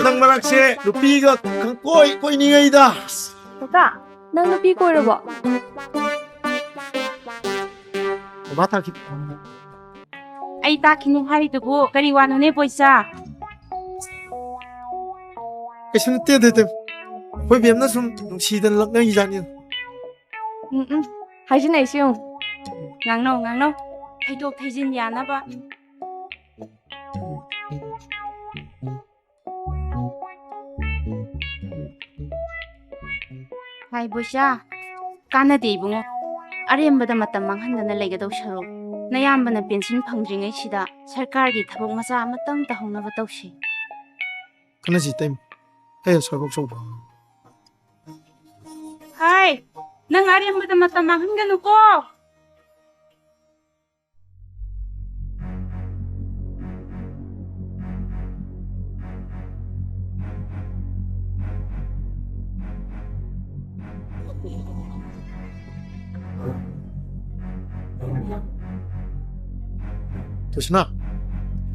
nang marakse nupiga kang koi ni ngay da. Kaka, nang nupi ko rabo. Bata ki. Ay takin yung hari dugo, kariwano ni Boysa. Kasi te. Koi biem na sum sidan lak ngay jani. Hajin ay siyong. Ngang no. Thay jin ya na ba? Hai Boysa, kanade ibungo. Arembada matam manghandana leigadaw sarok. Nayambana pension phangdringay sida sarkargi thabok macha amatang tahongnaba tawsi. Kana ji time. Ay sarok so. Hai, nang arembada matam manghanganu ko.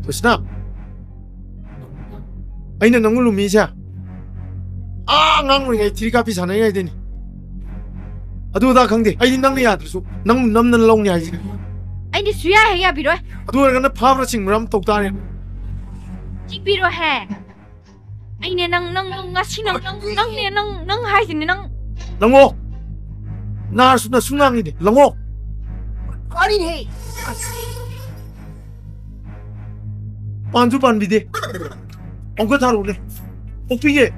Tusna. Aina nangulu misa. Ngang ngay trika pi sana ngay din. Adu da khangde. Ai nang ya su. Nang nam nan long nya ji. Ai ni suya he ya biro. Adu ga na pham ra sing ram tok ta ne. Ji biro he. Ai ne nang ngasi nang hai sin nang. Lango. Na su na sungang ni de. Lango. Ani he. Panju pan bide. Ongka tharo le. Opige.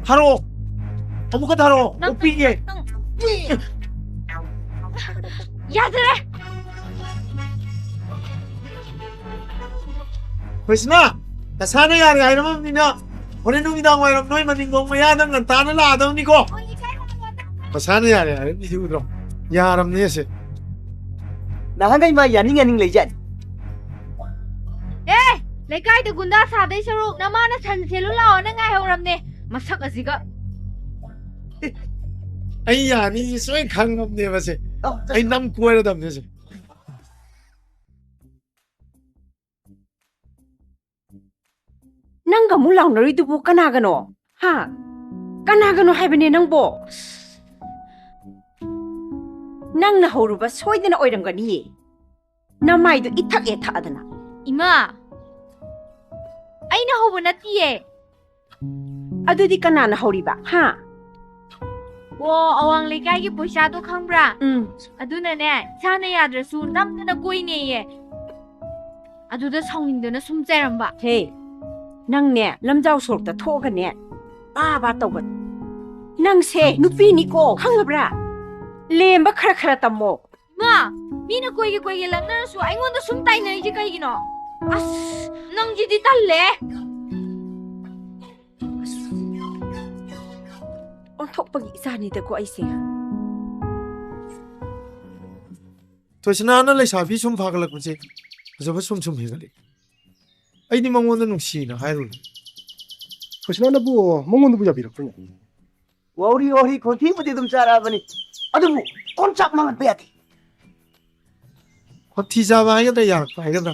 Tharo. Amuka tharo. Opige. Ya dere. Krisna. Kasana yari ay naman nina. Ore nung ina ngoy noy maningong maya nang tana la daw ni ko. Kasana yari ay ni udro. Yaram ni ese. Nahangay ma yaning lejan. Lekai de gunda sadai saruk namana san selula na ngai horamne masak asiga Ay ya ni soy khangam ne base. Ay nam kuwera dam ne se. Nang gamulang nari dubu kanagano. Ha? Kanagano haibane nang bo. Nang nahoruba soydana oirangani. Namaido itak adana. Ima Aina hobo natiye. Adudi kanana horiba, ha? Wo awang lekai gi poisa do khangbra. Aduna ne sana yadrasu namdana koine ye. Aduda sawningdana sum jairamba. Hey. Nang ne lamjau sorta thoga ne. Ba tawgat. Nang se nupi ni ko khangabra. Lemba khara tammo. Ma, mina koige langna su aingonda sum taina ji kaigino. As nang jidi talle. Onthok pagi isani da ko aise. Tosna na le sabi sum phagalak buse. Jaba sum hegali. Ai ni mangonda nungsi na hairu. Tosna na bu mongon bu jabirak punya. Wari konti pati dum cara bani. Adu bu koncak mangan peyati. Khoti jaba ay da yak pa ay da.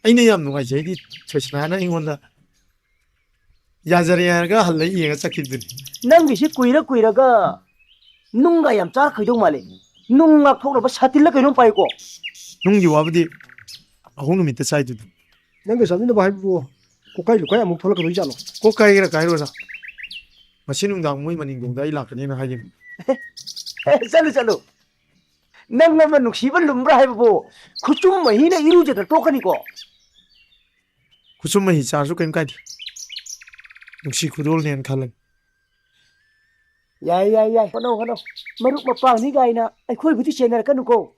Ay na yam nungai jai di tosna na ingonda. Yazariyaga halai yenga sakidun. Nang bisi kuira ga nunga yam cha khaidong male. Nunga thokra ba satil kainong pai ko. Nungi wabdi ahung mi ta sai du. Nang ga sabina ba bu ko kai lu kai amuk thola ka roi jalo. Ko kai ra kai ro na. Masinung dang moi maning dong dai lak ni na hajim. Chalo. Nang na manuk siban lumbra hai bu. Khuchum mahina iru je ta tokani ko. Kusum mahi cha su kaim kai di. Nungsi khudol nen khalang. Yai. Hono. Maruk mapang ni gai na ai khoi buti chenar kanu ko.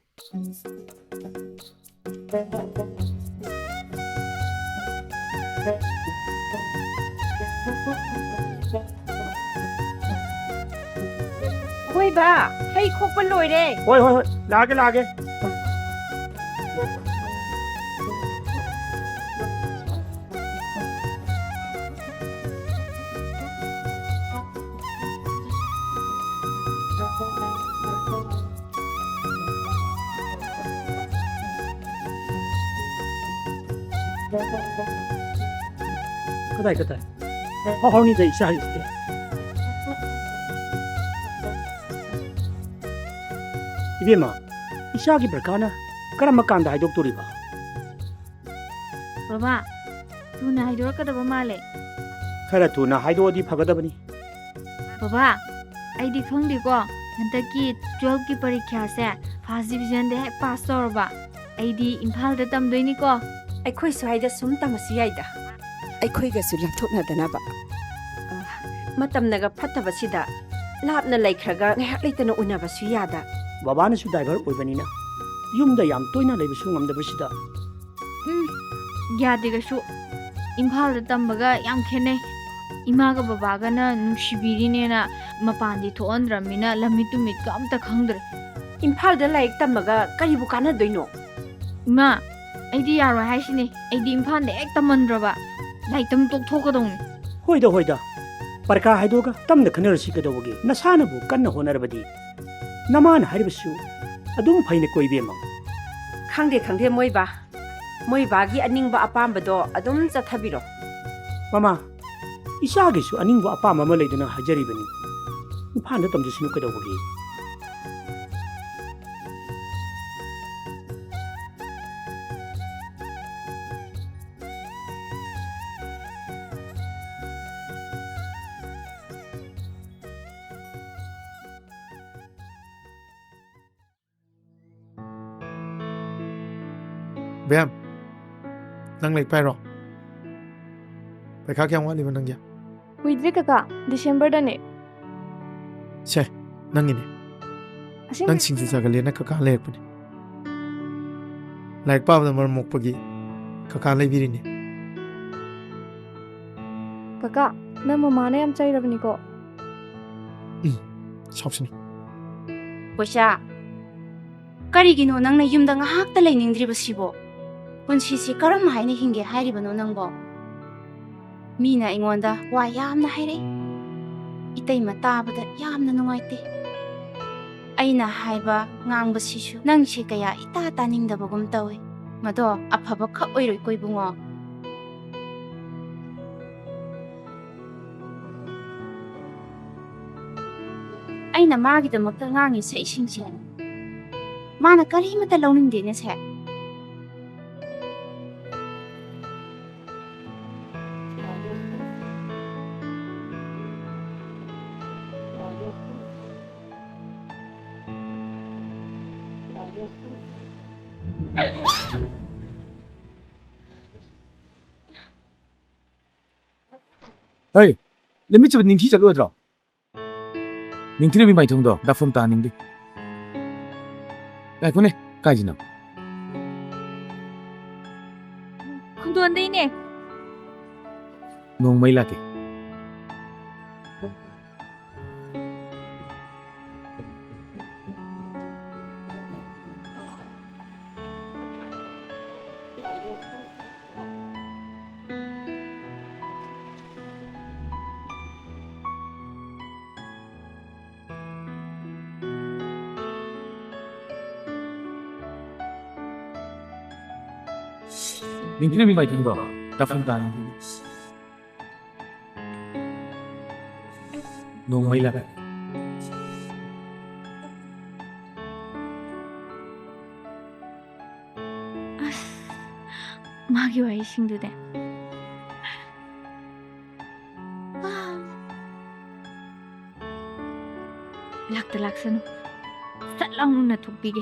Hoi ba, hay khokpa loire. Hoi, lage. 그다이 허허니 저 이사 있대 이베마 이사기 버카나 그럼 간다 하이독토리바 Baba, tu na haido ka da ba male. khara tuna haidodi phagadabani Baba, ai di khang di ko. Hanta ki 12 ki parikya se first division de pass tor ba. Ai di Imphal da tam doi ni ko. ꯑꯩꯈꯣꯏ ꯁ꯭ꯋꯥꯏꯗ ꯁꯨꯝ ꯇꯝꯃꯁꯤ ꯌꯥꯏꯗ ꯑꯩꯈꯣꯏꯒꯁꯨ ꯂꯥꯞꯊꯣꯛꯅꯗꯅꯕ ꯃꯇꯝꯅꯒ ꯐꯠꯇꯕꯁꯤꯗ ꯂꯥꯞꯅ ꯂꯩꯈ꯭ꯔꯒ ꯉꯥꯏꯍꯥꯛ ꯂꯩꯇꯅ ꯎꯅꯕꯁꯨ ꯌꯥꯗ 바바는수 다이버 오이바니나 윰다 얌 또이나 레비수 ngamdabasida Ya de ga shu. Imphal da tam ba ga yam khene. Ima ga baba ga na nushibiri ne na mapan di thoan ramina lamit tumit ka amta khangdre. ꯏꯝꯐꯥꯜꯗ ꯂꯥꯏꯔꯤꯛ ꯇꯝꯃꯒ ꯀꯔꯤꯕꯨ ꯀꯥꯟꯅꯗꯣꯏꯅꯣ Ima, ai di yaro hai shine. Ai di Imphal de ek tamandra Lai tam tok thokadong. 호이다 파르카 하이도가 땀나 그너시 그도보기 나사나부 깐나 호나르바디 나만 하리버수 아동 파이네 꼬이베마 ꯈꯪꯗꯦ ꯃꯣꯏꯕꯥꯒꯤ ꯑꯅꯤꯡꯕ ꯑꯄꯥꯝꯕꯗꯣ ꯑꯗꯨꯝ ꯆꯠꯊꯕꯤꯔꯣ 마마 이샤기수 아닌고 아빠 마마 레이드나 하자리바니 이판다 땀주시노 그도보기 Bem, nang lek pai ro. Pai kha kyang wa li nang ya. Kuidri kaka, December da ne. Che, nang ni. Nang singju sa ga le na kaka lek pa ni. Lek pa ba mar mok pa gi. Kaka lek biri ni. Kaka, na mama na yam chay rabni ko. Sopsini. Bosha, karigino nang na yumda ngahakta lainingdribasibo. Punsisi karam haina hinge hairibano nangbo. Mina ingonda wa yamna haire. Itay matabada yamna nungaite. Aina haiba ngangbasisu nang si kaya itataningdabagum tawe. Mado apaba ka oiroy koy bungo. Aina magidamakta ngangi sa isingsi. Mana karimata launing din sa. Hey, let me chụp ninh thi chắc ơi rồi. Ninh thi bị mày thông đó, đã phong ta ninh đi. Cái con này, cái gì nào? Không tuần đi nè. Nông mấy là cái. Ninh thi bị mày thông đó, đã phong ta ninh đi. Nông mấy là cái. Magi wa isingdu de. Lakta laksanu. Salang na thukbige.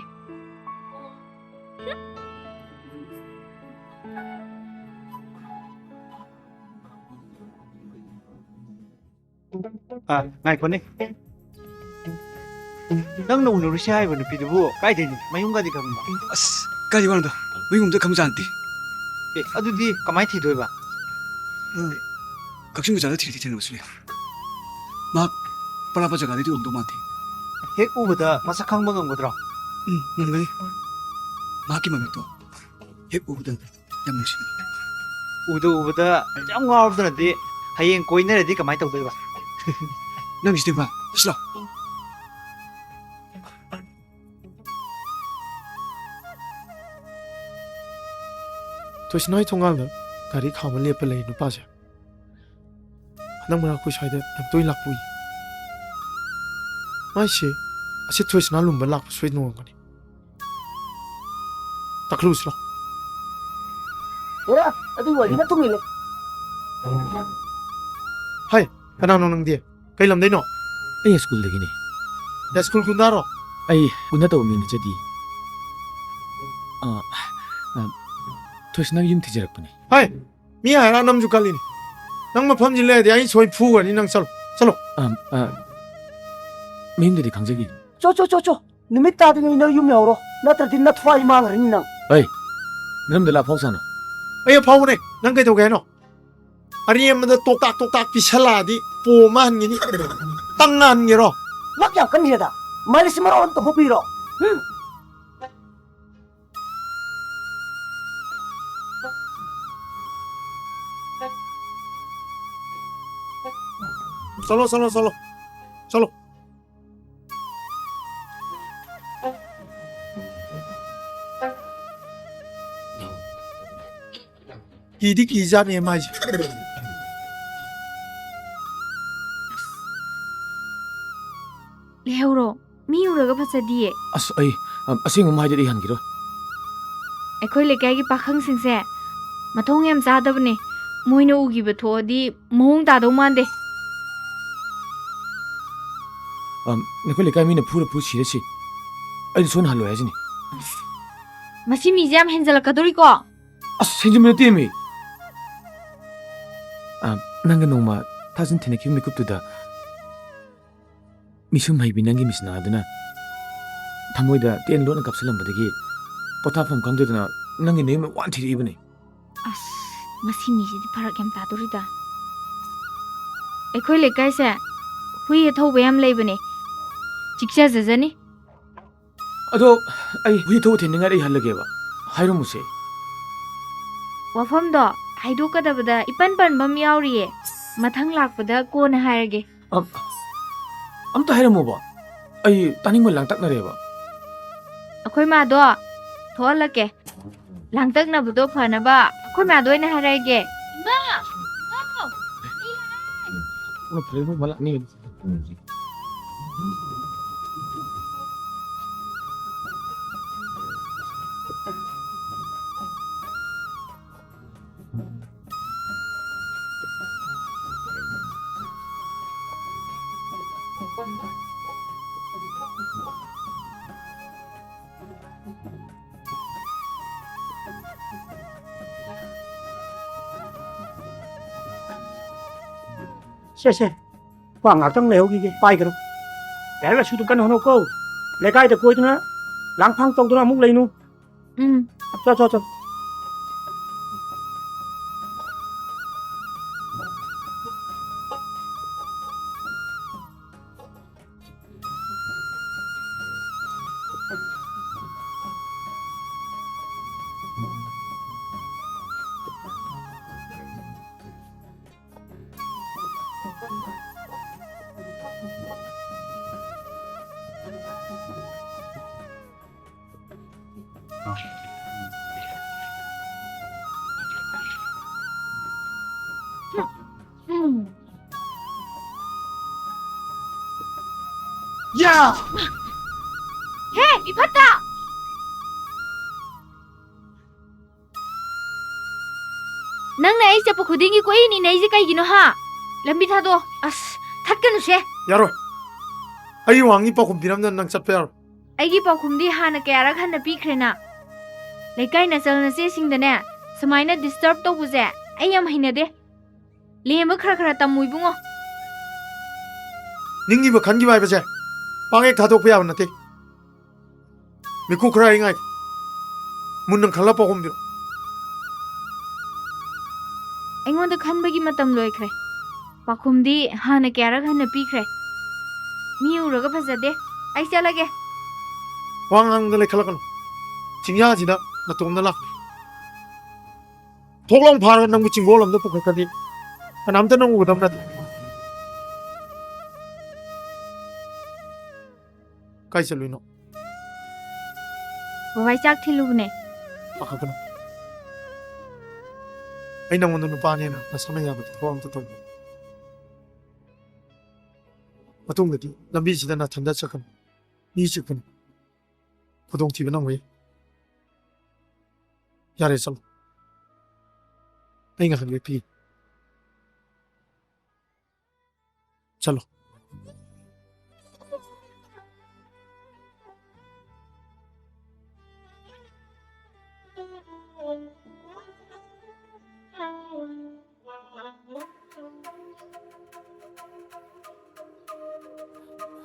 Ngay con đi. Nang nung nung siya ay bani pidubo. Kaya din, mayung ka di ka ba? As, kali wala to. May ngumda kamsanti. Ado di kamay tidoy ba? Kaksin ko jada tiri na basuli. Ma, para pa jaga dito umdo mati. Hek ubada masakang mga ngodro. Ngani. Maki mami to. Hek ubda yam nusi. Ubada jam ngawd na di. Hayeng koy na di kamay tawdoy ba? Nang isdi ba? Isla. Tôi nói thông ngang rồi, cái đi khảo mà liệp lên nó bao giờ? nang mara ko sai da yam toi lak pui mai se ase choice na lum ba lak soi no ngani taklus lo Ora, adu wa ina tumi le. hai kana no nang dia kai lam dai no ꯑꯩ ꯁ꯭ꯀꯨꯜꯗꯒꯤꯅꯦ da school kun daro ꯑꯩ ꯎꯅ ꯇꯧꯕ ꯃꯤꯡ ꯆꯗꯤ ꯊꯣꯏꯁꯅ ꯌꯨꯝ ꯊꯤꯖꯔꯛꯄꯅꯦ hai mi ha ra nam ju kalini nang ma pham ji le de ai soi phu ga ni nang chalo chalo ꯃꯌꯨꯝꯗꯗꯤ ꯈꯪꯖꯒꯤ Cho. Numit ta ding ina yum yauro. Na tra din na thwai mang rin nang. ꯑꯩ ꯅꯔꯝꯗ ꯂꯥꯛ ꯐꯥꯎ ꯁꯥꯅꯣ ai phau ne nang kai to ga no ari em da tok tak pi sala di po man ni tangan ni ro Mak ya kan heda. Mali si maro on to hopiro. chalo ki ja ne mai Lehoro, mi uraga phasadiye. ꯑꯁ ꯑꯩ ꯑꯁꯦꯡꯕ ꯍꯥꯏꯗꯤ ꯑꯩ ꯍꯟꯈꯤꯔꯣꯏ ꯑꯩꯈꯣꯏ ꯂꯩꯀꯥꯏꯒꯤ ꯄꯥꯈꯪꯁꯤꯡꯁꯦ ꯃꯊꯣꯡ ꯌꯥꯝ ꯆꯥꯗꯕꯅꯦ. ꯃꯣꯏꯅ ꯎꯈꯤꯕ ꯊꯣꯛꯑꯗꯤ ꯃꯑꯣꯡ ꯇꯥꯗꯧ ꯃꯥꯟꯗꯦ. ꯅꯈꯣꯏ ꯂꯩꯀꯥꯏ ꯃꯤꯅ ꯐꯨꯔ ꯁꯤꯔꯁꯤ ꯑꯩꯗꯤ ꯁꯣꯟꯅ ꯍꯜꯂꯣꯏ ꯍꯥꯏꯁꯤꯅꯤ ꯃꯁꯤ ꯃꯤꯁꯦ ꯌꯥꯝ ꯍꯦꯟꯖꯜꯂꯛꯀꯗꯧꯔꯤꯀꯣ. ꯑꯁ ꯍꯦꯟꯖꯤꯟꯕ ꯅꯠꯇꯦ ꯃꯤ ꯅꯪꯒ ꯅꯣꯡꯃ ꯊꯥꯖꯟ ꯊꯦꯡꯅꯈꯤꯕ ꯃꯤꯀꯨꯞꯇꯨꯗ ꯃꯤꯁꯨꯝ ꯍꯩꯕꯤ ꯅꯪꯒꯤ ꯃꯤꯁꯅꯥ ꯑꯗꯨꯅ ꯊꯃꯣꯏꯗ ꯇꯦꯟ ꯂꯣꯠꯅ ꯀꯥꯞꯁꯤꯜꯂꯝꯕꯗꯒꯤ ꯄꯣꯊꯥꯐꯝ ꯈꯪꯗꯗꯅ ꯅꯪꯒꯤ ꯅꯌꯨꯝ ꯋꯥꯟ ꯊꯤꯔꯛꯏꯕꯅꯤ ꯑꯁ ꯃꯁꯤ ꯃꯤꯁꯤꯗꯤ ꯐꯔꯛ ꯌꯥꯝ ꯇꯥꯗꯣꯔꯤꯗ. ꯑꯩꯈꯣꯏ ꯂꯩꯀꯥꯏꯁꯦ ꯍꯨꯏ ꯑꯊꯧꯕ ꯌꯥꯝ ꯂꯩꯕꯅꯦ. ꯆꯤꯛꯆꯖꯖꯅꯤ. ꯑꯗꯣ ꯑꯩ ꯍꯨꯏ ꯊꯧꯕ ꯊꯤꯟꯅꯤꯡꯉꯥꯏ ꯑꯩ ꯍꯜꯂꯒꯦꯕ ꯍꯥꯏꯔꯝꯃꯨꯁꯦ ꯋꯥꯐꯝꯗꯣ ꯍꯥꯏꯗꯣꯛꯀꯗꯕꯗ ꯏꯄꯟ ꯄꯟꯕ ꯑꯃ ꯌꯥꯎꯔꯤꯌꯦ. ꯃꯊꯪ ꯂꯥꯛꯄꯗ ꯀꯣꯟꯅ ꯍꯥꯏꯔꯒꯦ. ꯑꯝꯇ ꯍꯥꯏꯔꯝꯃꯣꯕ ꯑꯩ ꯇꯥꯅꯤꯡꯕ ꯂꯥꯡꯇꯛꯅꯔꯦꯕ ꯑꯩꯈꯣꯏ ꯃꯥꯗꯣ ꯊꯣꯛꯍꯜꯂꯛꯀꯦ. ꯂꯥꯡꯇꯛꯅꯕꯗꯣ ꯐꯅꯕ ꯑꯩꯈꯣꯏ ꯃꯥꯗꯣ ꯑꯣꯏꯅ ꯍꯥꯏꯔꯛꯑꯒꯦ. ꯏꯃꯥ! ꯁꯦ ꯋꯥ ꯉꯥꯛꯇꯪ ꯂꯩꯍꯧꯈꯤꯒꯦ ꯄꯥꯏꯒꯔꯣ ꯂꯥꯏꯔꯤꯛ ꯂꯥꯏꯁꯨꯗꯨ ꯀꯟꯅ ꯍꯣꯠꯅꯧꯀꯣ ꯂꯩꯀꯥꯏꯗ ꯀꯣꯏꯗꯨꯅ ꯂꯥꯡꯐꯥꯡ ꯇꯧꯗꯨꯅ ꯑꯃꯨꯛ ꯂꯩꯅꯨ ꯆꯣ 야! ꯍꯦ ꯏꯐꯠꯇ! ꯅꯪꯅ ꯑꯩ ꯆꯠꯄ ꯈꯨꯗꯤꯡꯒꯤ ꯀꯣꯏꯅꯤꯅꯦ ꯑꯩꯁꯦ ꯀꯩꯒꯤꯅꯣ ꯍꯥ? ꯂꯝꯕꯤ ꯊꯥꯗꯣ. ꯑꯁ ꯊꯠꯀꯅꯨꯁꯦ. 야로 ai 왕이 빠고 비람는 낭 짭배야 ꯑꯩꯒꯤ ꯄꯥꯎꯈꯨꯝꯗꯤ ꯍꯥꯟꯅ ꯀꯌꯥꯔꯛ ꯍꯟꯅ ꯄꯤꯈ꯭ꯔꯦꯅ. ꯂꯩꯀꯥꯏ ꯅꯆꯜ ꯅꯆꯦꯁꯤꯡꯗꯅꯦ ꯁꯨꯃꯥꯏꯅ ꯗꯤꯁꯇꯔꯕ ꯇꯧꯕꯁꯦ ꯑꯩ ꯌꯥꯝ ꯍꯩꯅꯗꯦ. ꯂꯦꯝꯕ ꯈꯔ ꯇꯝꯃꯨ 이bungo. 닝기버 간기바 해보자 빵에 가독 야나대 미쿠 크라잉아이 문능 칼라빠 곰비로 ꯑꯩꯉꯣꯟꯗ ꯈꯟꯕꯒꯤ ꯃꯇꯝ ꯂꯣꯏꯈ꯭ꯔꯦ. ꯄꯥꯎꯈꯨꯝꯗꯤ ꯍꯥꯟꯅ ꯀꯌꯥꯔꯛ ꯍꯟꯅ ꯄꯤꯈ꯭ꯔꯦ. ꯃꯤ ꯎꯔꯒ ꯐꯖꯗꯦ. ꯑꯩ ꯆꯠꯂꯒꯦ. 왕왕들 칼라가노 징야지다 나 동나 락 독롱 파르 낭부 징볼람도 포카카디 남자 낭부 담나 까이슬루이노 ꯕꯕꯥꯏ ꯆꯥꯛ ꯊꯤꯜꯂꯨꯕꯅꯦ. 아카그노 아이 낭원도 누빠니나 나 사나 야부 포함도 또 ꯃꯇꯨꯡꯗꯗꯤ ꯂꯝꯕꯤꯁꯤꯗ ꯅꯥꯊꯟꯗ ꯆꯠꯀꯅꯨ ꯃꯤ ꯆꯤꯛꯀꯅꯨ ꯈꯨꯗꯣꯡꯊꯤꯕ ꯅꯪꯉꯣꯏ ꯌꯥꯔꯦ ꯆꯠꯂꯣ ꯑꯩ ꯉꯥꯏꯍꯥꯛ ꯂꯦꯞꯄꯤ ꯆꯠꯂꯣ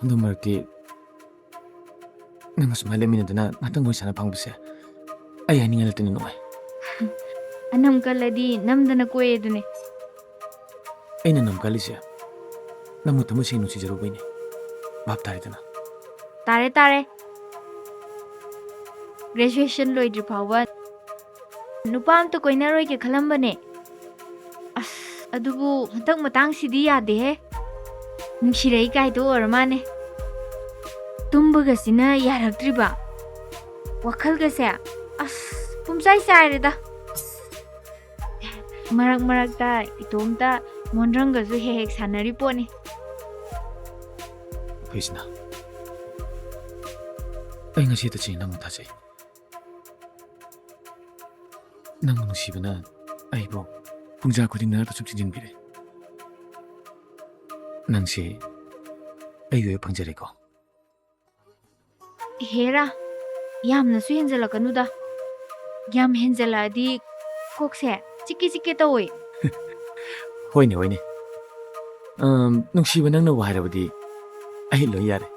ꯑꯗꯨ ꯃꯔꯛꯇꯤ ꯅꯪꯒ ꯁꯨꯃꯥꯏꯅ ꯂꯩꯃꯤꯟꯅꯗꯅ ꯉꯥꯛꯇꯪ ꯋꯥꯔꯤ ꯁꯥꯟꯅ ꯐꯪꯕꯁꯦ ꯑꯩ ꯍꯥꯏꯅꯤꯡꯉꯥꯏ ꯂꯩꯇꯅ ꯅꯨꯡꯉꯥꯏ ꯑꯅꯝ ꯀꯜꯂꯗꯤ ꯅꯝꯗꯅ ꯀꯣꯏꯌꯦꯗꯨꯅꯦ ꯑꯩꯅ ꯅꯝꯀꯜꯂꯤꯁꯦ ꯅꯪꯕꯨ ꯊꯃꯣꯏ ꯁꯦꯡꯅ ꯅꯨꯡꯁꯤꯖꯔꯨꯕꯩꯅꯦ ꯚꯥꯞ ꯇꯥꯔꯦꯗꯅ ꯇꯥꯔꯦ ꯇꯥꯔꯦ ꯒ꯭ꯔꯦꯖꯨꯑꯦꯁꯟ ꯂꯣꯏꯗ꯭ꯔꯤ ꯐꯥꯎꯕ ꯅꯨꯄꯥ ꯑꯝꯇ ꯀꯣꯏꯅꯔꯣꯏꯒꯦ ꯈꯜꯂꯝꯕꯅꯦ ꯑꯁ ꯑꯗꯨꯕꯨ ꯍꯟꯗꯛ ꯃꯇꯥꯡꯁꯤꯗꯤ ꯌꯥꯗꯦꯍꯦ ꯅꯨꯡꯁꯤꯔꯛꯏ ꯀꯥꯏꯗꯣ ꯑꯣꯏꯔ ꯃꯥꯅꯦ ꯇꯨꯝꯕꯒꯁꯤꯅ ꯌꯥꯔꯛꯇ꯭ꯔꯤꯕ ꯋꯥꯈꯜꯒꯁꯦ ꯑꯁ ꯄꯨꯝꯆꯥꯏ ꯆꯥꯏꯔꯦꯗ ꯃꯔꯛ ꯃꯔꯛꯇ ꯏꯇꯣꯝꯇ ꯃꯣꯟꯗ꯭ꯔꯪꯒꯁꯨ ꯍꯦꯛ ꯍꯦꯛ ꯁꯥꯟꯅꯔꯤ ꯄꯣꯠꯅꯤ ꯐꯩꯁꯤꯅ ꯑꯩ ꯉꯁꯤ ꯇꯁꯦꯡꯅ ꯅꯪꯕꯨ ꯊꯥꯖꯩ ꯅꯪꯕꯨ ꯅꯨꯡꯁꯤꯕꯅ ꯑꯩꯕꯨ ꯄꯨꯡꯖꯥ ꯈꯨꯗꯤꯡ ꯅꯔꯛꯇ ꯁꯨꯝ ꯆꯤꯡꯁꯤꯟꯕꯤꯔꯦ ꯅꯪꯁꯦ ꯑꯩꯒꯤ ꯑꯣꯏꯕ ꯐꯪꯖꯔꯦꯀꯣ ꯍꯦꯔꯥ ꯌꯥꯝꯅꯁꯨ ꯍꯦꯟꯖꯜꯂꯛꯀꯅꯨꯗ ꯌꯥꯝ ꯍꯦꯟꯖꯜꯂꯛꯑꯗꯤ ꯀꯣꯛꯁꯦ ꯆꯤꯛꯀꯦ ꯆꯤꯛꯀꯦ ꯇꯧꯋꯦ ꯍꯣꯏꯅꯦ ꯍꯣꯏꯅꯦ ꯅꯨꯡꯁꯤꯕ ꯅꯪꯅꯕꯨ ꯍꯥꯏꯔꯕꯗꯤ ꯑꯩ ꯂꯣꯏ ꯌꯥꯔꯦ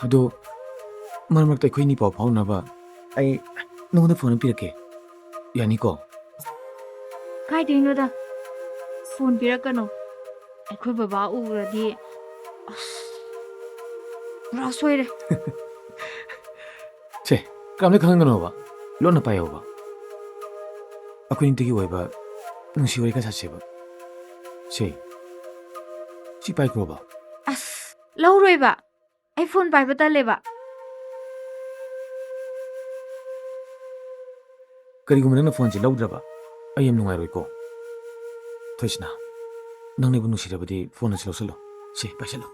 ꯑꯗꯣ ꯃꯔꯛ ꯃꯔꯛꯇ ꯑꯩꯈꯣꯏꯅꯤ ꯄꯥꯎ ꯐꯥꯎꯅꯕ ꯑꯩ ꯅꯉꯣꯟꯗ ꯐꯣꯟ ꯄꯤꯔꯛꯀꯦ ꯌꯥꯅꯤꯀꯣ ꯀꯥꯏꯗꯩꯅꯣꯗ ꯐꯣꯟ ꯄꯤꯔꯛꯀꯅꯣ ꯑꯩꯈꯣꯏ ꯕꯕꯥ ꯎꯔꯗꯤ ꯑꯁ ꯄꯨꯔꯥ ꯁꯣꯏꯔꯦ ꯁꯦ ꯀꯔꯝꯇ ꯈꯪꯍꯟꯒꯅꯣꯕ ꯂꯣꯟꯅ ꯄꯥꯏꯌꯣꯕ ꯑꯩꯈꯣꯏꯅꯤꯇꯒꯤ ꯑꯣꯏꯕ ꯅꯨꯡꯁꯤ ꯋꯥꯔꯤ ꯈꯔ ꯁꯥꯁꯦꯕ ꯁꯤ ꯄꯥꯏꯈ꯭ꯔꯣꯕ ꯑꯁ ꯂꯧꯔꯣꯏꯕ ꯑꯩ ꯐꯣꯟ ꯄꯥꯏꯕ ꯇꯜꯂꯦꯕ ꯀꯔꯤꯒꯨꯝꯕ ꯅꯪꯅ ꯐꯣꯟꯁꯦ ꯂꯧꯗ꯭ꯔꯕ ꯑꯩ ꯌꯥꯝ ꯅꯨꯡꯉꯥꯏꯔꯣꯏꯀꯣ ꯊꯣꯏꯁꯤꯅ ꯅꯪꯅꯕꯨ ꯅꯨꯡꯁꯤꯔꯕꯗꯤ ꯐꯣꯟ ꯑꯁꯤ ꯂꯧꯁꯜꯂꯣ ꯁꯤ ꯄꯥꯏꯁꯜꯂꯣ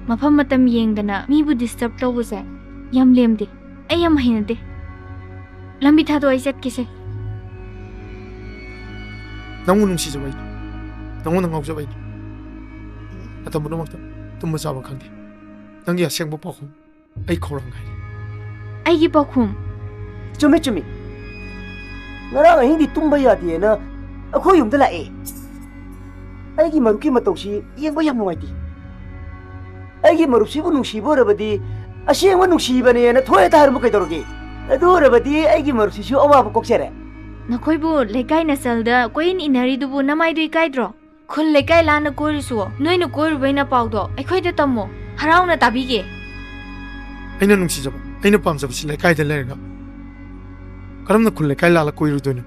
ꯃꯐꯝ ꯃꯇꯝ ꯌꯦꯡꯗꯅ ꯃꯤꯕꯨ ꯗꯤꯁꯇꯔꯕ ꯇꯧꯕꯁꯦ ꯌꯥꯝ ꯂꯦꯝꯗꯦ ꯑꯩ ꯌꯥꯝ ꯍꯩꯅꯗꯦ ꯂꯝꯕꯤ ꯊꯥꯗꯣꯛ ꯑꯩ ꯆꯠꯀꯦꯁꯦ ꯅꯪꯕꯨ ꯅꯨꯡꯁꯤꯖꯕꯩꯅꯤ ꯅꯪꯉꯣꯟꯗ ꯉꯥꯎꯖꯕꯩꯅꯤ ꯃꯇꯝ ꯄꯨꯝꯅꯃꯛꯇ ꯇꯨꯝꯕ ꯆꯥꯕ ꯈꯪꯗꯦ ꯅꯪꯒꯤ ꯑꯁꯦꯡꯕ ꯄꯥꯎꯈꯨꯝ ꯑꯩ ꯈꯧꯔꯥꯡ ꯉꯥꯏꯔꯤ ꯑꯩꯒꯤ ꯄꯥꯎꯈꯨꯝ ꯆꯨꯝꯃꯤ ꯆꯨꯝꯃꯤ ꯉꯔꯥꯡ ꯑꯍꯤꯡꯗꯤ ꯇꯨꯝꯕ ꯌꯥꯗꯦꯅ ꯑꯩꯈꯣꯏ ꯌꯨꯝꯗ ꯂꯥꯛꯑꯦ ꯑꯩꯒꯤ ꯃꯔꯨꯞꯀꯤ ꯃꯇꯧꯁꯤ ꯌꯦꯡꯕ ꯌꯥꯝ ꯅꯨꯡꯉꯥꯏꯇꯦ ꯑꯩꯒꯤ ꯃꯔꯨꯞꯁꯤꯕꯨ ꯅꯨꯡꯁꯤꯕ ꯑꯣꯏꯔꯕꯗꯤ ꯑꯁꯦꯡꯕ ꯅꯨꯡꯁꯤꯕꯅꯦꯅ ꯊꯣꯛꯍꯦꯛꯇ ꯍꯥꯏꯔꯝꯕ ꯀꯩꯗꯧꯔꯒꯦ ꯑꯗꯨ ꯑꯣꯏꯔꯕꯗꯤ ꯑꯩꯒꯤ ꯃꯔꯨꯞꯁꯤꯁꯨ ꯑꯋꯥꯕ ꯀꯣꯛꯆꯔꯦ ꯅꯈꯣꯏꯕꯨ ꯂꯩꯀꯥꯏ ꯅꯆꯜꯗ ꯀꯣꯏꯏꯟ ꯏꯟꯅꯔꯤꯗꯨꯕꯨ ꯅꯃꯥꯏꯗꯨ ꯏꯀꯥꯏꯗ꯭ꯔꯣ ꯈꯨꯜ ꯂꯩꯀꯥꯏ ꯂꯥꯟꯅ ꯀꯣꯏꯔꯨꯁꯨ ꯅꯣꯏꯅ ꯀꯣꯏꯔꯨꯕꯩ ꯅꯄꯥꯎꯗꯣ ꯑꯩꯈꯣꯏꯗ ꯇꯝꯃꯣ ꯍꯔꯥꯎꯅ ꯇꯥꯕꯤꯒꯦ ꯑꯩꯅ ꯅꯨꯡꯁꯤꯖꯕ ꯑꯩꯅ ꯄꯥꯝꯖꯕꯁꯤ ꯂꯩꯀꯥꯏꯗ ꯂꯩꯔꯒ ꯀꯔꯝꯅ ꯈꯨꯜ ꯂꯩꯀꯥꯏ ꯂꯥꯜꯂ ꯀꯣꯏꯔꯨꯗꯣꯏꯅꯣ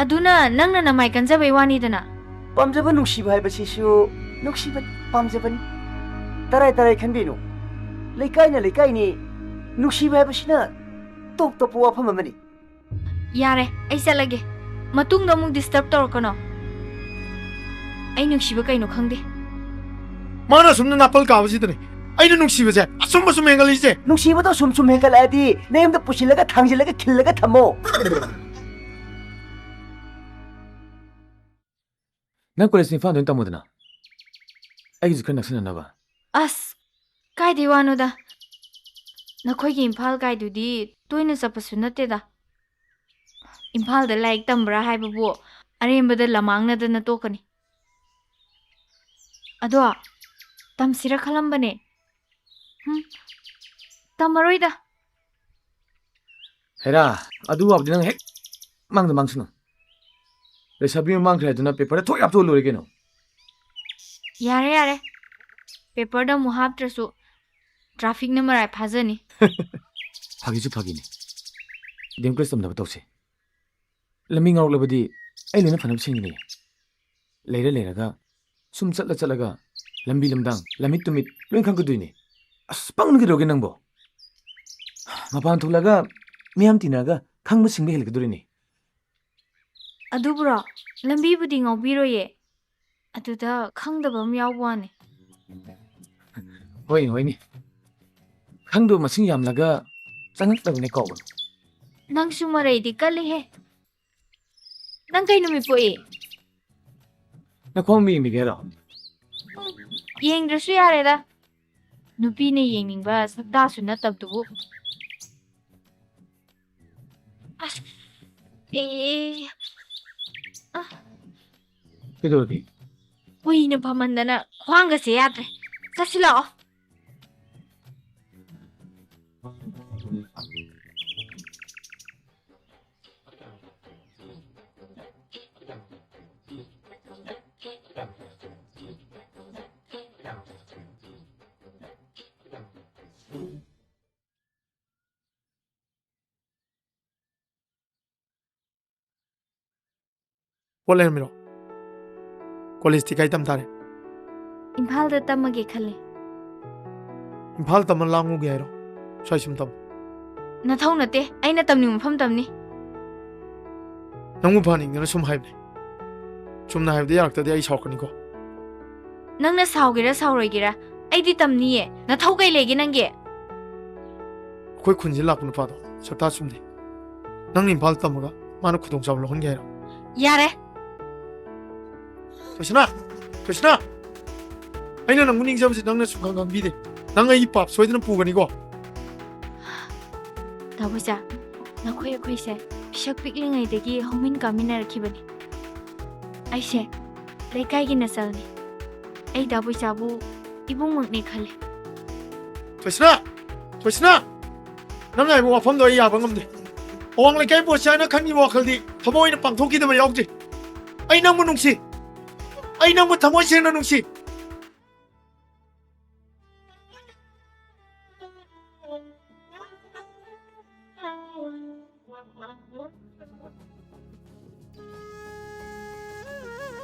ꯑꯗꯨꯅ ꯅꯪꯅ ꯅꯃꯥꯏ ꯀꯟꯖꯕꯩ ꯋꯥꯅꯤꯗꯅ ꯄꯥꯝꯖꯕ ꯅꯨꯡꯁꯤꯕ ꯍꯥꯏꯕꯁꯤꯁꯨ ꯅꯨꯡꯁꯤꯕ ꯄꯥꯝꯖꯕꯅꯤ ꯇꯔꯥꯏ ꯇꯔꯥꯏ ꯈꯟꯕꯤꯅꯨ ꯂꯩꯀꯥꯏꯅ ꯂꯩꯀꯥꯏꯅꯤ ꯅꯨꯡꯁꯤꯕ ꯍꯥꯏꯕꯁꯤꯅ ꯇꯣꯞ ꯇꯣꯞꯄ ꯋꯥꯐꯝ ꯑꯃꯅꯤ ꯌꯥꯔꯦ ꯑꯩ ꯆꯠꯂꯒꯦ ꯃꯇꯨꯡꯗ ꯑꯃꯨꯛ ꯗꯤꯁꯇꯔꯕ ꯇꯧꯔꯛꯀꯅꯣ ꯑꯩ ꯅꯨꯡꯁꯤꯕ ꯀꯩꯅꯣ ꯈꯪꯗꯦ ꯃꯥꯅ ꯑꯁꯨꯝꯅ ꯅꯥꯄꯜ ꯀꯥꯕꯁꯤꯗꯅꯦ ꯑꯩꯅ ꯅꯨꯡꯁꯤꯕꯁꯦ ꯑꯁꯨꯝ ꯑꯁꯨꯝ ꯍꯦꯟꯒꯠꯂꯛꯏꯁꯦ ꯅꯨꯡꯁꯤꯕꯗꯣ ꯁꯨꯝ ꯁꯨꯝ ꯍꯦꯟꯒꯠꯂꯛꯑꯗꯤ ꯅꯌꯨꯝꯗ ꯄꯨꯁꯤꯜꯂꯒ ꯊꯥꯡꯖꯤꯜꯂꯒ ꯈꯤꯜꯂꯒ ꯊꯝꯃꯣ ꯅꯪ ꯀꯣꯂꯦꯖ ꯏꯝꯐꯥꯜꯗ ꯑꯣꯏꯅ ꯇꯝꯃꯨꯗꯅ ꯑꯩꯒꯤꯁꯨ ꯈꯔ ꯅꯛꯁꯤꯟꯅꯅꯕ ꯑꯁ ꯀꯥꯏꯗꯩ ꯋꯥꯅꯣꯗ ꯅꯈꯣꯏꯒꯤ ꯏꯝꯐꯥꯜ ꯀꯥꯏꯗꯨꯗꯤ ꯇꯣꯏꯅ ꯆꯠꯄꯁꯨ ꯅꯠꯇꯦꯗ ꯏꯝꯐꯥꯜꯗ ꯂꯥꯏꯔꯤꯛ ꯇꯝꯕ꯭ꯔꯥ ꯍꯥꯏꯕꯕꯨ ꯑꯔꯦꯝꯕꯗ ꯂꯃꯥꯡꯅꯗꯅ ꯇꯣꯛꯀꯅꯤ ꯑꯗꯣ ꯇꯝꯁꯤꯔ ꯈꯜꯂꯝꯕꯅꯦ ꯇꯝꯃꯔꯣꯏꯗ ꯍꯦꯔꯥ ꯑꯗꯨ ꯋꯥꯕꯗꯤ ꯅꯪ ꯍꯦꯛ ꯃꯥꯡꯗ ꯃꯥꯡꯁꯅꯨ Lesabi mang kaya na paper to yap to lori keno. Yare yare. Paper da mu haptrasu traffic na marai phajani. Phagi ni. Dem kres tam da tawse. Lami ngawk labadi ai lena phanam sing ni. Leira ga sum chatla ga lambi lamdang lamit tumit loin khang kudui ni. As pang gi roge nangbo. Mapan thulaga miyam tinaga khang ba singbe hel kuduri ni. Adubro lambi budi ngawbiro ye. Aduda khangdaba am yawbani. Hoi ni. Khang do masing yam laga changak tang ne ko. Nang sumarai di kali he. Nang kay numi po eh. Na ko mi gero. Yeng drasu yare da. Nupi ne yeng ba sakda su na tab dubu. As. Kidori. Uy na pamandana khwang ga se yatre. Sasila. Wala miro. College ti kai tam tare. Imphal da tamage khale. Imphal tam langu ge ro. Sai sum tam. Na thau na te aina tamni mafam tamni. Nangu phani ngana sum haib ne. Sum na haib de yarak ta de ai sokani ko. Nang na saugira sauroi ai di tamni ye. Na thau kai lege nange. Koi khunjil lak nu pa do. Sata sum ne. Nang imphal tamaga mana khudong saw lo hon ge ro. Yare. Krishna! Aina nang muning jam si nang na sukang kang bide. Nang ai pap soy din pu gani ko. Dabuja. Na khoi se. Pishak pikling ai degi homin kamina rakhibani. Ai se. Lekai gi nasal ni. Ai dabuja bu ibung mak ne khale. Krishna! Nang ai wa pham do ya bangam de. Owang lekai bo cha na khani wa khaldi. Thamoi na pangthoki de ma yauk ji. Ai nang munung si. Ai nang mo thamoi seng na nung si.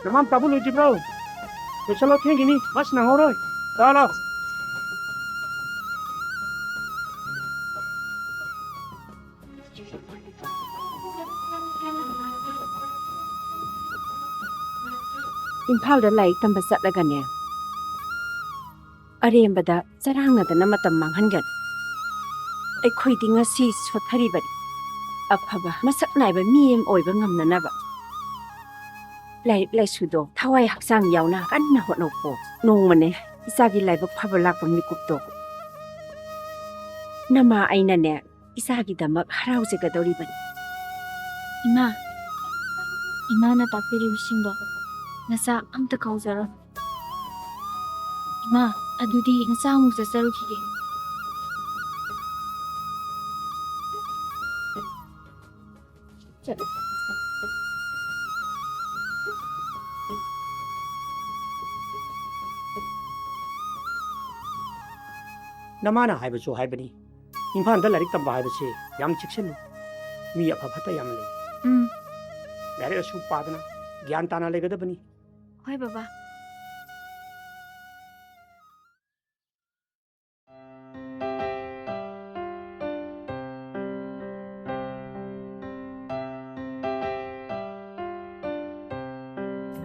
Lamam tabu luji bro. Chalo khen gini mas nang horoi. Talo. Imphal da lai tamba satlaga ne. Arembada charangna matam manghangan. Ai khoidi ngasi sothari bari. Aphaba masak naiba miem oiba ngamnanaba. Lai sudo thawai haksang yauna kanna hotno ko. Nongmane isagi laibak phaba lakpa mikupto. Nama aina ne isagi damak harause gadori bani. Ima na takpiri bisingdo. Nasa amta kauzara. Ima, adudi nasa amuk sasaru kige. Namana haibasu haibani. Imphal da larik tamba haibase yam chikselu. Mi apha phata yam le. Lare asu padana gyan tana legadabani. Hoi baba.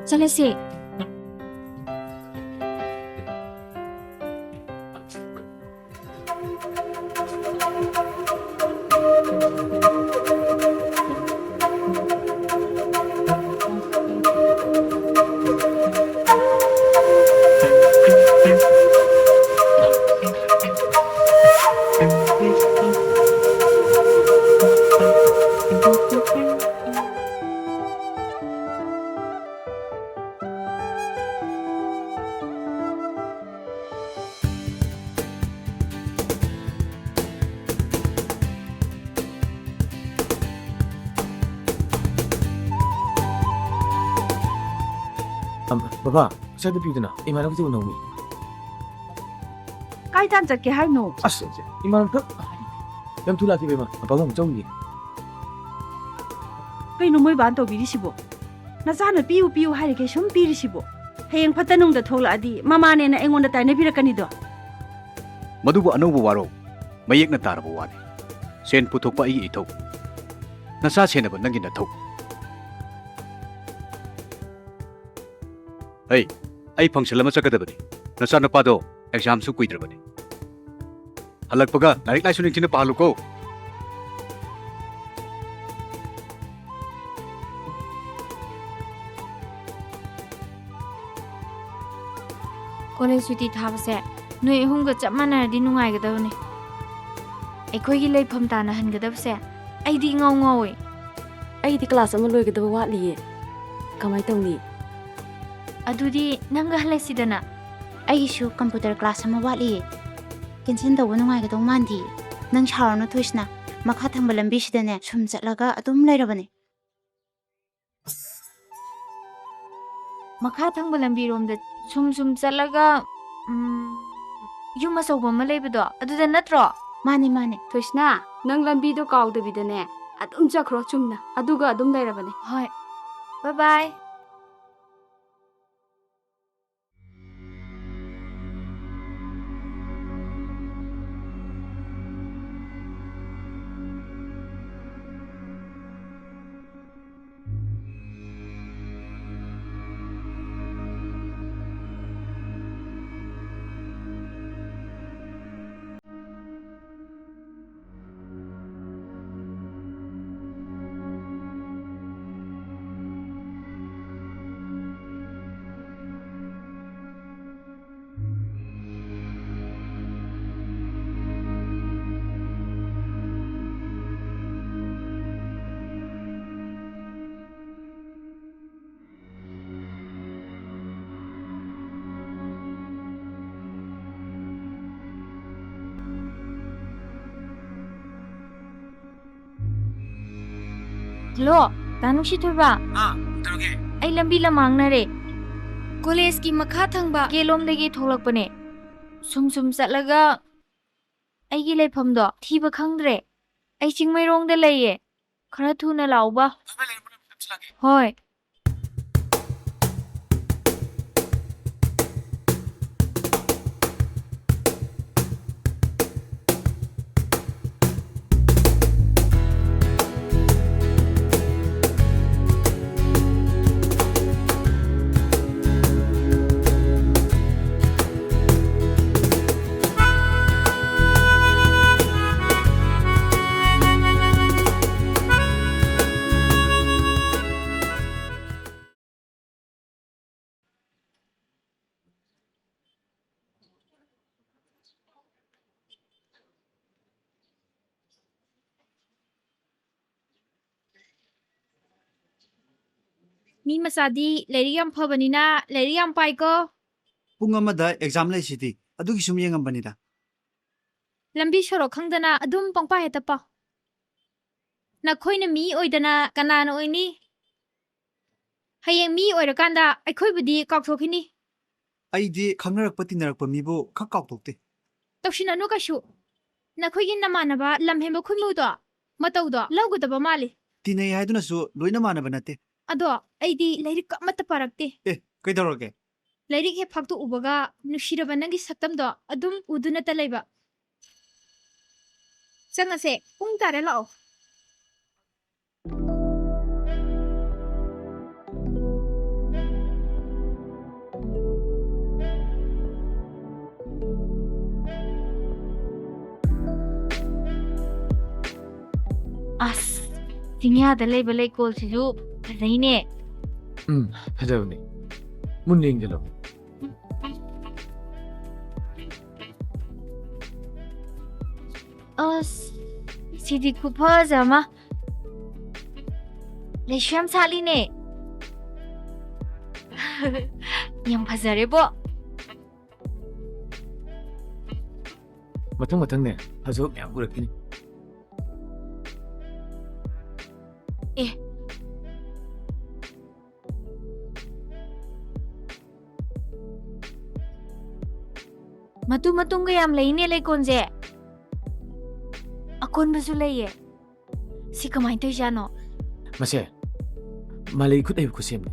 Chalase. Baba, saya tu piutana. Iman aku tu naumi. Kai tan chat ke haino. Asa, iman aku. Yang tu lagi bema. Apa kamu jauh ni? Kai no moi ban to biri sibo. Na sa na piu piu hai ke sum piri sibo. Hayeng phatanung da thola adi mama ne na engon da tai na birakani do. Madubu anoubu waro mayekna tarabu wani sen puthokpa ai ithau nasa senaba nangi na thau ai function lama chakadabani nasa napado exam su kuidrabani halakpaga larik lai suning thina pahaluko College suti thabase noi ahumga chap manaradi nungai gadawni ꯑꯩꯈꯣꯏꯒꯤ ꯂꯩꯐꯝ ꯇꯥꯅ ꯍꯟꯒꯗꯕꯁꯦ ꯑꯩꯗꯤ ꯏꯉꯥꯎ ꯉꯥꯎꯋꯦ ꯑꯩꯗꯤ class ꯑꯃ ꯂꯣꯏꯒꯗꯕ ꯋꯥꯠꯂꯤꯌꯦ ꯀꯃꯥꯏ ꯇꯧꯅꯤ ꯑꯗꯨꯗꯤ ꯅꯪꯒ ꯍꯜꯂꯁꯤꯗꯅ ꯑꯩꯒꯤꯁꯨ ꯀꯝꯄ꯭ꯌꯨꯇꯔ ꯀ꯭ꯂꯥꯁ ꯑꯃ ꯋꯥꯠꯂꯤꯌꯦ ꯀꯦꯟꯁꯦꯜ ꯇꯧꯕ ꯅꯨꯡꯉꯥꯏꯒꯗꯧ ꯃꯥꯟꯗꯤ ꯅꯪ ꯁꯥꯎꯔꯅꯨ ꯊꯣꯏꯁꯅ ꯃꯈꯥ ꯊꯪꯕ ꯂꯝꯕꯤꯁꯤꯗꯅꯦ ꯁꯨꯝ ꯆꯠꯂꯒ ꯑꯗꯨꯝ ꯂꯩꯔꯕꯅꯦ ꯃꯈꯥ ꯊꯪꯕ ꯂꯝꯕꯤꯔꯣꯝꯗ ꯁꯨꯝ ꯆꯠꯂꯒ ꯌꯨꯝ ꯑꯆꯧꯕ ꯑꯃ ꯂꯩꯕꯗꯣ ꯑꯗꯨꯗ ꯅꯠꯇ꯭ꯔꯣ ꯃꯥꯅꯦ ꯃꯥꯅꯦ ꯊꯣꯏꯁꯅꯥ ꯅꯪ ꯂꯝꯕꯤꯗꯣ ꯀꯥꯎꯗꯕꯤꯗꯅꯦ ꯑꯗꯨꯝ ꯆꯠꯈ꯭ꯔꯣ ꯆꯨꯝꯅ ꯑꯗꯨꯒ ꯑꯗꯨꯝ ꯂꯩꯔꯕꯅꯦ ꯍꯣꯏ ꯕꯥꯏ ꯕꯥꯏ Hello, Tanung si Thoiba. Tawage. Ay lambi lamang na re. College ki makha thangba kelom dagi tholakpane. Sum chatlaga ay gi leifam do thiba khangdre. Ay chingmairong da leye. Khara thuna lauba. Hoi. Mi masadi leri yam phabanina leri yam pai ko pung amada exam lai sidi adugi sum yengambanida lambi sorok khangdana adum pangpa heta pa na khoina mi oidana kanana oini hayeng mi oirakanda aikhoi budi kaukthokini aidi khangnarakpa tinarakpa mibu khak kautokte tawshinanu kashu na khoigi namanaba lamhemba khoimu do matau do lawgudaba mali tinai haiduna su loina manaba nate ado aidi leirik amata parakte kaidorage leirik he phaktu ubaga nushiraba nangi saktam do adum uduna ta leiba changase pung tare lao as tingya da leiba lei kol siju phadaine Phadawni. Munning jalo. as sidi kupha jama leisham sali ne yam phazare bo Matang ne. Hazo yang urakini. Matung kayam lainnya lekon je. Akon basu lay si kamay to siya no. Masih, malay ikut ayo kusim ni.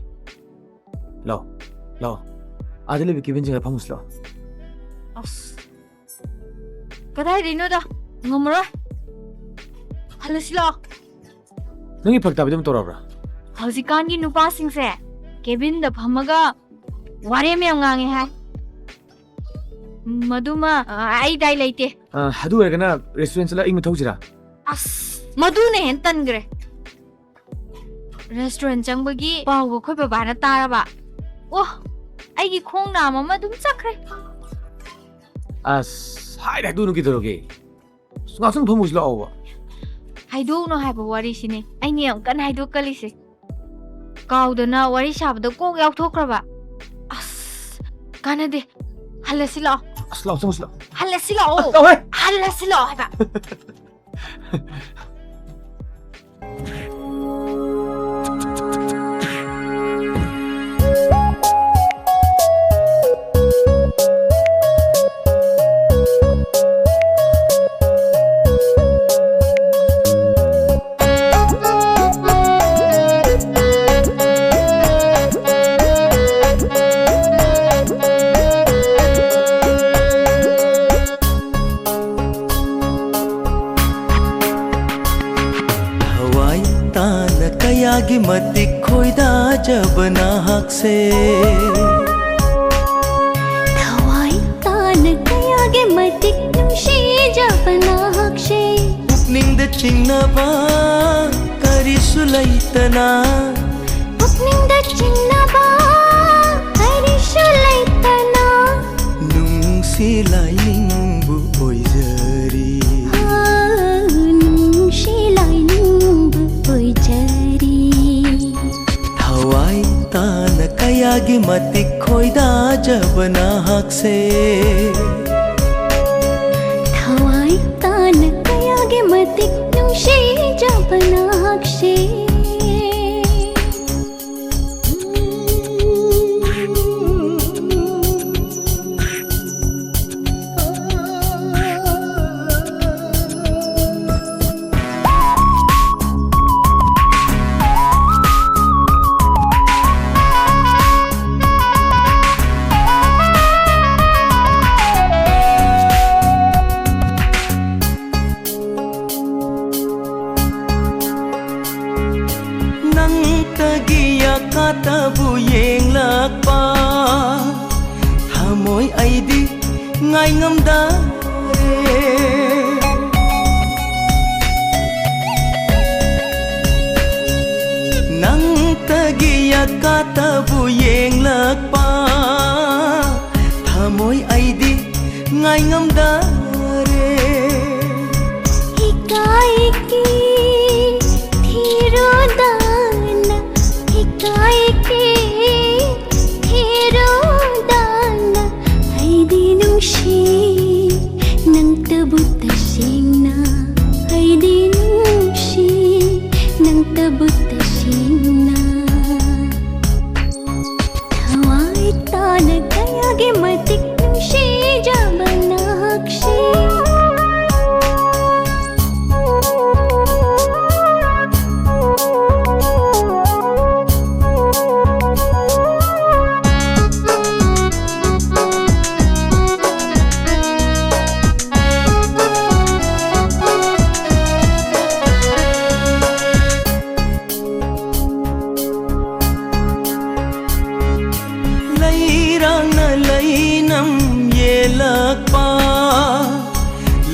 Lo, ada lebih kibin jangan pamus lo. As. Katay dino da. Ngomro. Halos lo. Nangi pagtabi dum torabra. Hausikan ki nupa sing se. Kevin da phamaga wari me ngange hai. Maduma ai dai leite. Hadu ergana restaurant la ing thau jira. As. Madu ne hen tan gre. Restaurant changbagi paw ko khoi ba na taraba. Oh, ai gi khong na ma dum chakre. As, hai dah dulu kita roge. Ngasang pamus lo awa. Haido no hai ba wari sine. Ai ni am kan haido kali se. Kau da na wari shab da ko yaw thokra ba. As, kana de. Halasila. Asla, asla. Halasila o. Halasila hai ba. की मत खोइदा जबना हक से थवाई तान कयागे मत नुशे जबना हक से opening the चिन्नबा करी सुलैतना opening the चिन्नबा करी सुलैतना नुंसी लाइनिंग ओइजरी नुंसी लाइनिंग ओइजरी तान कयागी मति खोइदा जबना हक से थवाई तान कयागी मति नुशे जबना हक से tabu yeng lakpa thamoi aidi ngai ngam da nang tagiya ka tabu yeng lakpa thamoi aidi ngai ngam da hikai ki thiro da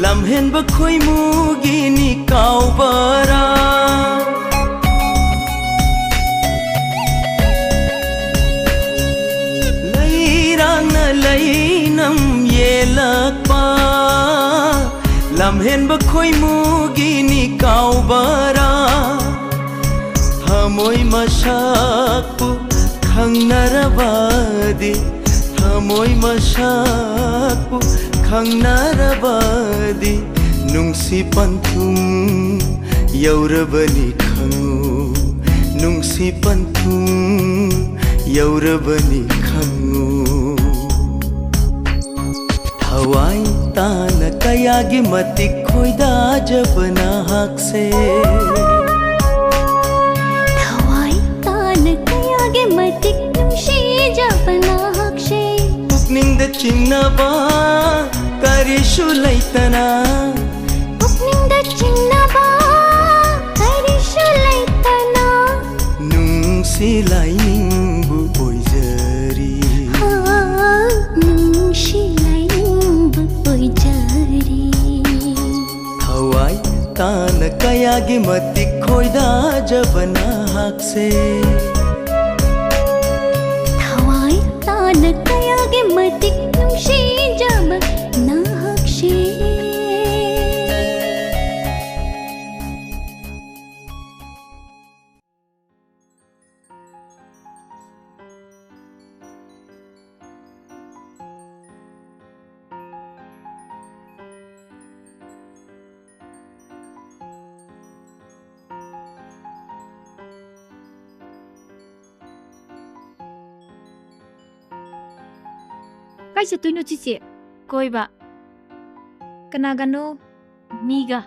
LAMHENBA KHOIMU gini kau bara Lairang na lainam ye lakpa LAMHENBA KHOIMU gini kau bara Thamoi masakpu khangnarabadi Thamoi masakpu khangnarabadi nungsi panthum yaurabani khangu nungsi panthum yaurabani khangu ꯊꯋꯥꯏ ꯇꯥꯅ ꯀꯌꯥꯒꯤ ꯃꯇꯤꯛ ꯈꯣꯏꯗꯥꯖꯕꯅ ꯍꯛꯁꯦ ꯊꯋꯥꯏ ꯇꯥꯅ ꯀꯌꯥꯒꯤ ꯃꯇꯤꯛ ꯅꯨꯡꯁꯤꯖꯕꯅ ꯍꯛꯁꯦ ꯄꯨꯛꯅꯤꯡꯗ ꯆꯤꯡꯅꯕ ꯀꯔꯤꯁꯨ ꯂꯩꯇꯅ ꯄꯨꯛꯅꯤꯡꯗ ꯆꯤꯡꯅꯕ ꯀꯔꯤꯁꯨ ꯂꯩꯇꯅ ꯅꯨꯡꯁꯤ ꯂꯥꯏꯅꯤꯡꯕꯨ ꯑꯣꯏꯖꯔꯤ ꯅꯨꯡꯁꯤ ꯂꯥꯏꯅꯤꯡꯕꯨ ꯑꯣꯏꯖꯔꯤ ꯊꯋꯥꯏ ꯇꯥꯅ ꯀꯌꯥꯒꯤ ꯃꯇꯤꯛ ꯈꯣꯏꯗꯥꯖꯕꯅ ꯍꯛꯁꯦ ꯊꯋꯥꯏ ꯇꯥꯅ ꯀꯌꯥꯒꯤ ꯃꯇꯤꯛ ꯅꯨꯡꯁꯤꯖꯕꯅ ꯍꯛꯁꯦ Kai chatuino chichi? Koiba. Kanagano miga.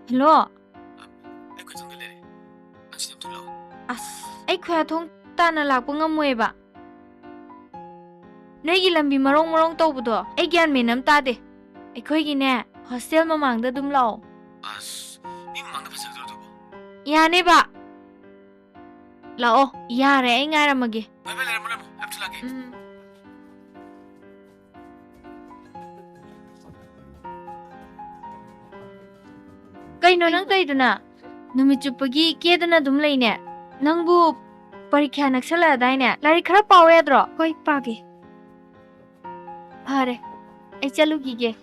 Hello. Ai khoya thong tana lakpa ngamoeba. Noigi lambi marong tawbudo ai gyan menam tade. Aikhoigi ne hostel mamangda dum lao. Yane ba? Lao, yare ay ngairamage. Kaino nang tayduna? Numichupagi kedana dum layne. Nangbu parikya naksala dayne. Lari khara pawe adro. Koi page. Pare. Ay chalugige.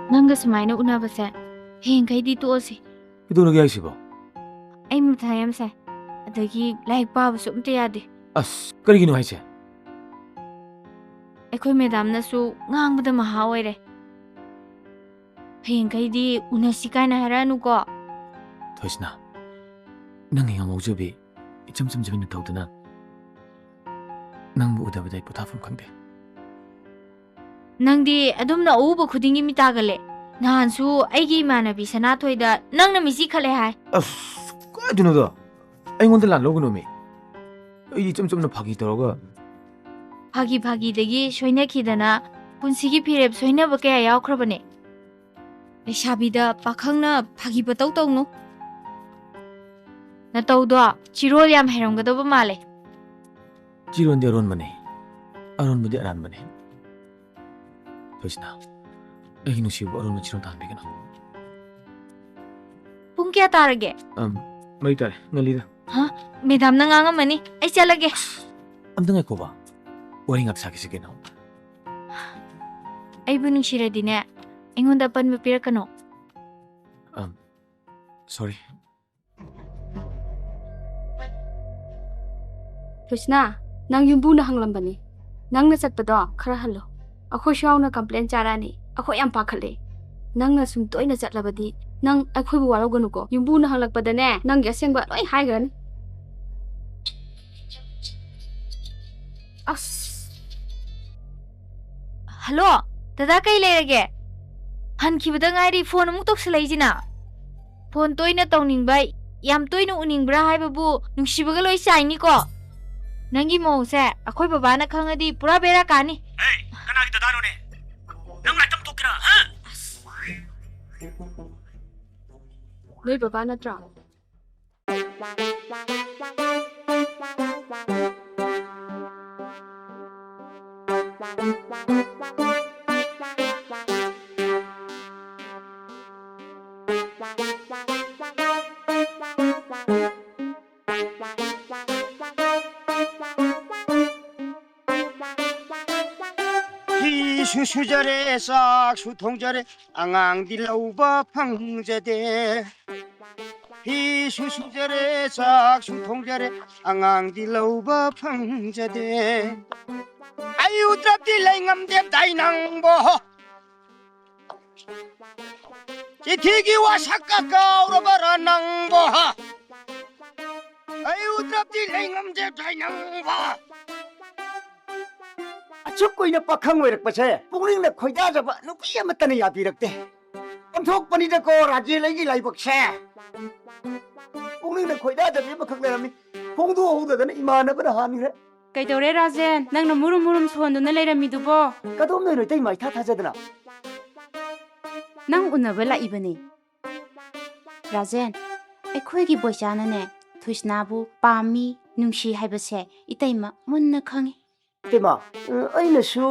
Nanga sumaina unabase. Heng kai di tuosi. Itu lagi ai sibo. Ai muthayam se. Adagi laik pa basu umte yade. As, karigino haise. Aikoi madam na su ngangbada maha oire. Heng kai di unasi kaina haranu ko. Thoisna. Nang yang maujubi icham jabin tawduna. Nang bu udabadai puthafam khangde. Nangdi adumna uba khudingi mitagale. Nahansu aigi manabi sanathoida nangna misi khale hai. As, kaiduna da. Aingonda lan loguno me. Ai icham na phagi toroga. Phagi dagi soina khidana punsigi phireb soina ba kaya yaukhrabane. Leshabida pakhangna phagi batau tawnu. Na tawdo chirol yam heramgadaba male. Chiron de aron mane. Aron budi aran mane. Thoisna. Ai nu sibu aron chiron tan begana. Pung kya tarage? Mai tare ngalida. Ha? Medam na ngangamani. Ai chalage. Amda ngai ko ba. Wari ngak sakisi kena. Ai bunung shiradine. Ingonda pan mapirakano. Sorry. Krishna, nang yumbu na hanglambani. Nang nasatpado khara hallo. Ako shawna complaint charani. Ako yam pakhale. Nang na sum toy na chatlabadi. Nang akhoi bu waraw ganu ko. Yumbu na hanglakpada ne. Nang yasengba loi haigan. As. Hello, dada kai lerage. Han kibada ngairi phone amuk toksalai Phone toina tawningbay. Yam toina uningbra haibabu nungsibaga loi saini ko. Nangi mo se akhoi baba na khangadi pura bera kani. Hey, kanagi dadano ne? Nang laitam tokira, ha? Noi baba na tra. ꯐꯤꯁꯨ ꯁꯨꯖꯔꯦ ꯆꯥꯛꯁꯨ ꯊꯣꯡꯖꯔꯦ ꯑꯉꯥꯡꯗꯤ ꯂꯧꯕ ꯐꯪꯖꯗꯦ ꯐꯤꯁꯨ ꯁꯨꯖꯔꯦ ꯆꯥꯛꯁꯨ ꯊꯣꯡꯖꯔꯦ ꯑꯉꯥꯡꯗꯤ ꯂꯧꯕ ꯐꯪꯖꯗꯦ ꯑꯩ ꯎꯗ꯭ꯔꯕꯗꯤ ꯂꯩ ꯉꯝꯗꯦꯕꯗꯥꯏ ꯅꯪꯕꯣ ꯆꯤꯊꯤꯒꯤ ꯋꯥꯁꯛꯀ ꯀꯥꯎꯔꯕꯔꯥ ꯅꯪꯕꯣ ꯑꯩ ꯎꯗ꯭ꯔꯕꯗꯤ ꯂꯩ ꯉꯝꯗꯦꯕꯗꯥꯏ ꯅꯪꯕꯣ ꯑꯁꯨꯛ ꯀꯨꯏꯅ ꯄꯥꯈꯪ ꯑꯣꯏꯔꯛꯄꯁꯦ ꯄꯨꯛꯅꯤꯡꯅ ꯈꯣꯏꯗꯥꯖꯕ ꯅꯨꯄꯤ ꯑꯃꯠꯇꯅ ꯌꯥꯕꯤꯔꯛꯇꯦ ꯑꯣꯟꯊꯣꯛꯄꯅꯤꯗꯀꯣ ꯔꯥꯖꯦꯂꯩꯒꯤ ꯂꯥꯏꯕꯛꯁꯦ ꯄꯨꯛꯅꯤꯡꯅ ꯈꯣꯏꯗꯥꯖꯕꯤ ꯑꯃꯈꯛ ꯂꯩꯔꯝꯃꯤ ꯐꯣꯡꯗꯣꯛꯍꯧꯗꯗꯅ ꯏꯃꯥꯟꯅꯕꯅ ꯍꯥꯟꯈ꯭ꯔꯦ ꯀꯩꯗꯧꯔꯦ ꯔꯥꯖꯦꯟ ꯅꯪꯅ ꯃꯨꯔꯨꯝ ꯃꯨꯔꯨꯝ ꯁꯣꯟꯗꯨꯅ ꯂꯩꯔꯝꯃꯤꯗꯨꯕꯣ ꯀꯗꯣꯝꯗꯩꯅꯣ ꯏꯇꯩꯃ ꯏꯊꯥ ꯊꯥꯖꯗꯅ ꯅꯪ ꯎꯅꯕ ꯂꯥꯛꯏꯕꯅꯤ ꯔꯥꯖꯦꯟ ꯑꯩꯈꯣꯏꯒꯤ ꯕꯣꯏꯆꯥꯅꯅꯦ ꯊꯣꯏꯁꯅꯥꯕꯨ ꯄꯥꯝꯃꯤ ꯅꯨꯡꯁꯤ ꯍꯥꯏꯕꯁꯦ ꯏꯇꯩꯃ ꯃꯨꯟꯅ ꯈꯪꯉꯤ ꯏꯇꯩꯃ ꯑꯩꯅꯁꯨ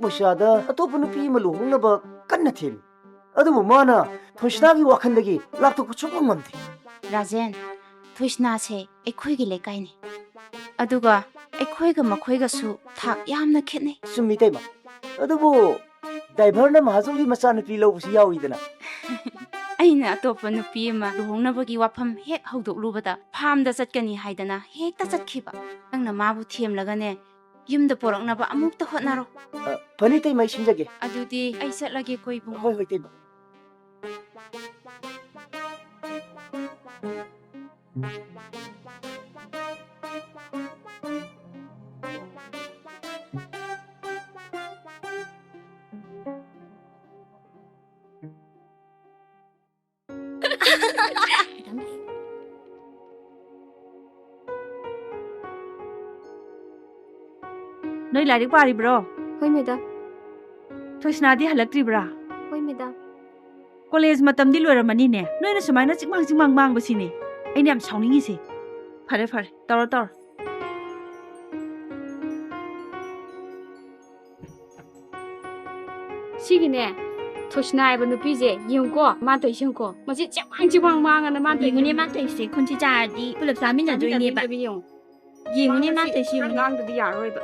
ꯕꯣꯏꯆꯥꯗ ꯑꯇꯣꯞꯄ ꯅꯨꯄꯤ ꯑꯃ ꯂꯨꯍꯣꯡꯅꯕ ꯀꯟꯅ ꯊꯦꯝꯃꯤ ꯑꯗꯨꯕꯨ ꯃꯥꯅ ꯊꯣꯏꯁꯅꯥꯒꯤ ꯋꯥꯈꯜꯗꯒꯤ ꯂꯥꯛꯊꯣꯛꯄ ꯁꯨꯡꯉꯝ ꯉꯝꯗꯦ ꯔꯥꯖꯦꯟ ꯊꯣꯏꯁꯅꯥꯁꯦ ꯑꯩꯈꯣꯏꯒꯤ ꯂꯩꯀꯥꯏꯅꯤ ꯑꯗꯨꯒ ꯑꯩꯈꯣꯏꯒ ꯃꯈꯣꯏꯒꯁꯨ ꯊꯥꯛ ꯌꯥꯝꯅ ꯈꯦꯠꯅꯩ ꯆꯨꯝꯃꯤ ꯏꯇꯩꯃ ꯑꯗꯨꯕꯨ ꯗ꯭ꯔꯥꯏꯚꯔꯅ ꯃꯍꯥꯖꯣꯟꯒꯤ ꯃꯆꯥꯅꯨꯄꯤ ꯂꯧꯕꯁꯨ ꯌꯥꯎꯏꯗꯅ ꯑꯩꯅ ꯑꯇꯣꯞꯄ ꯅꯨꯄꯤ ꯑꯃ ꯂꯨꯍꯣꯡꯅꯕꯒꯤ ꯋꯥꯐꯝ ꯍꯦꯛ ꯍꯧꯗꯣꯛꯂꯨꯕꯗ ꯐꯥꯝꯗ ꯆꯠꯀꯅꯤ ꯍꯥꯏꯗꯅ ꯍꯦꯛꯇ ꯆꯠꯈꯤꯕ ꯅꯪꯅ ꯃꯥꯕꯨ ꯊꯦꯝꯂꯒꯅꯦ ꯌꯨꯝꯗ ꯄꯣꯔꯛꯅꯕ ꯑꯃꯨꯛꯇ ꯍꯣꯠꯅꯔꯣ ꯐꯅꯤ ꯏꯇꯩꯃ ꯑꯩ ꯁꯤꯟꯖꯒꯦ ꯑꯗꯨꯗꯤ ꯑꯩ ꯆꯠꯂꯒꯦ ꯀꯣꯏꯕꯨ ꯍꯣꯏ ꯍꯣꯏ ꯏꯇꯩꯃ ꯅꯣꯏ ꯂꯥꯏꯔꯤꯛ ꯄꯥꯔꯤꯕ꯭ꯔꯣ ꯍꯣꯏ ꯃꯦꯗꯥꯝ ꯊꯣꯏꯁꯅꯥꯗꯤ ꯍꯜꯂꯛꯇ꯭ꯔꯤꯕ꯭ꯔꯥ ꯍꯣꯏ ꯃꯦꯗꯥꯝ ꯀꯣꯂꯦꯖ ꯃꯇꯝꯗꯤ ꯂꯣꯏꯔꯝꯃꯅꯤꯅꯦ ꯅꯣꯏꯅ ꯁꯨꯃꯥꯏꯅ ꯆꯤꯛꯃꯥꯡ ꯃꯥꯡꯕꯁꯤꯅꯦ ꯑꯩꯅ ꯌꯥꯝ ꯁꯥꯎꯅꯤꯡꯉꯤꯁꯦ ꯐꯔꯦ ꯐꯔꯦ ꯇꯧꯔꯣ ꯁꯤꯒꯤꯅꯦ ꯊꯣꯏꯁꯅꯥ ꯍꯥꯏꯕ ꯅꯨꯄꯤꯁꯦ ꯌꯦꯡꯉꯨꯀꯣ ꯃꯥ ꯇꯧꯏꯁꯦ ꯌꯦꯡꯉꯨꯀꯣ ꯃꯁꯤ ꯆꯤꯛꯃꯥꯡ ꯃꯥꯡꯉꯅ ꯃꯥ ꯌꯦꯡꯉꯨꯅꯦ ꯃꯥ ꯇꯧꯏꯁꯦ ꯈꯣꯟꯊꯤ ꯆꯥꯔꯗꯤ ꯄꯨꯂꯞ ꯆꯥꯃꯤꯟꯅꯗꯣꯏꯅꯦꯕ ꯌꯦꯡꯉꯨꯅꯦ ꯃꯥ ꯇꯧꯏꯁꯦ ꯌꯦꯡꯉꯨ ꯉꯥꯡꯗꯗꯤ ꯌꯥꯔꯣꯏꯕ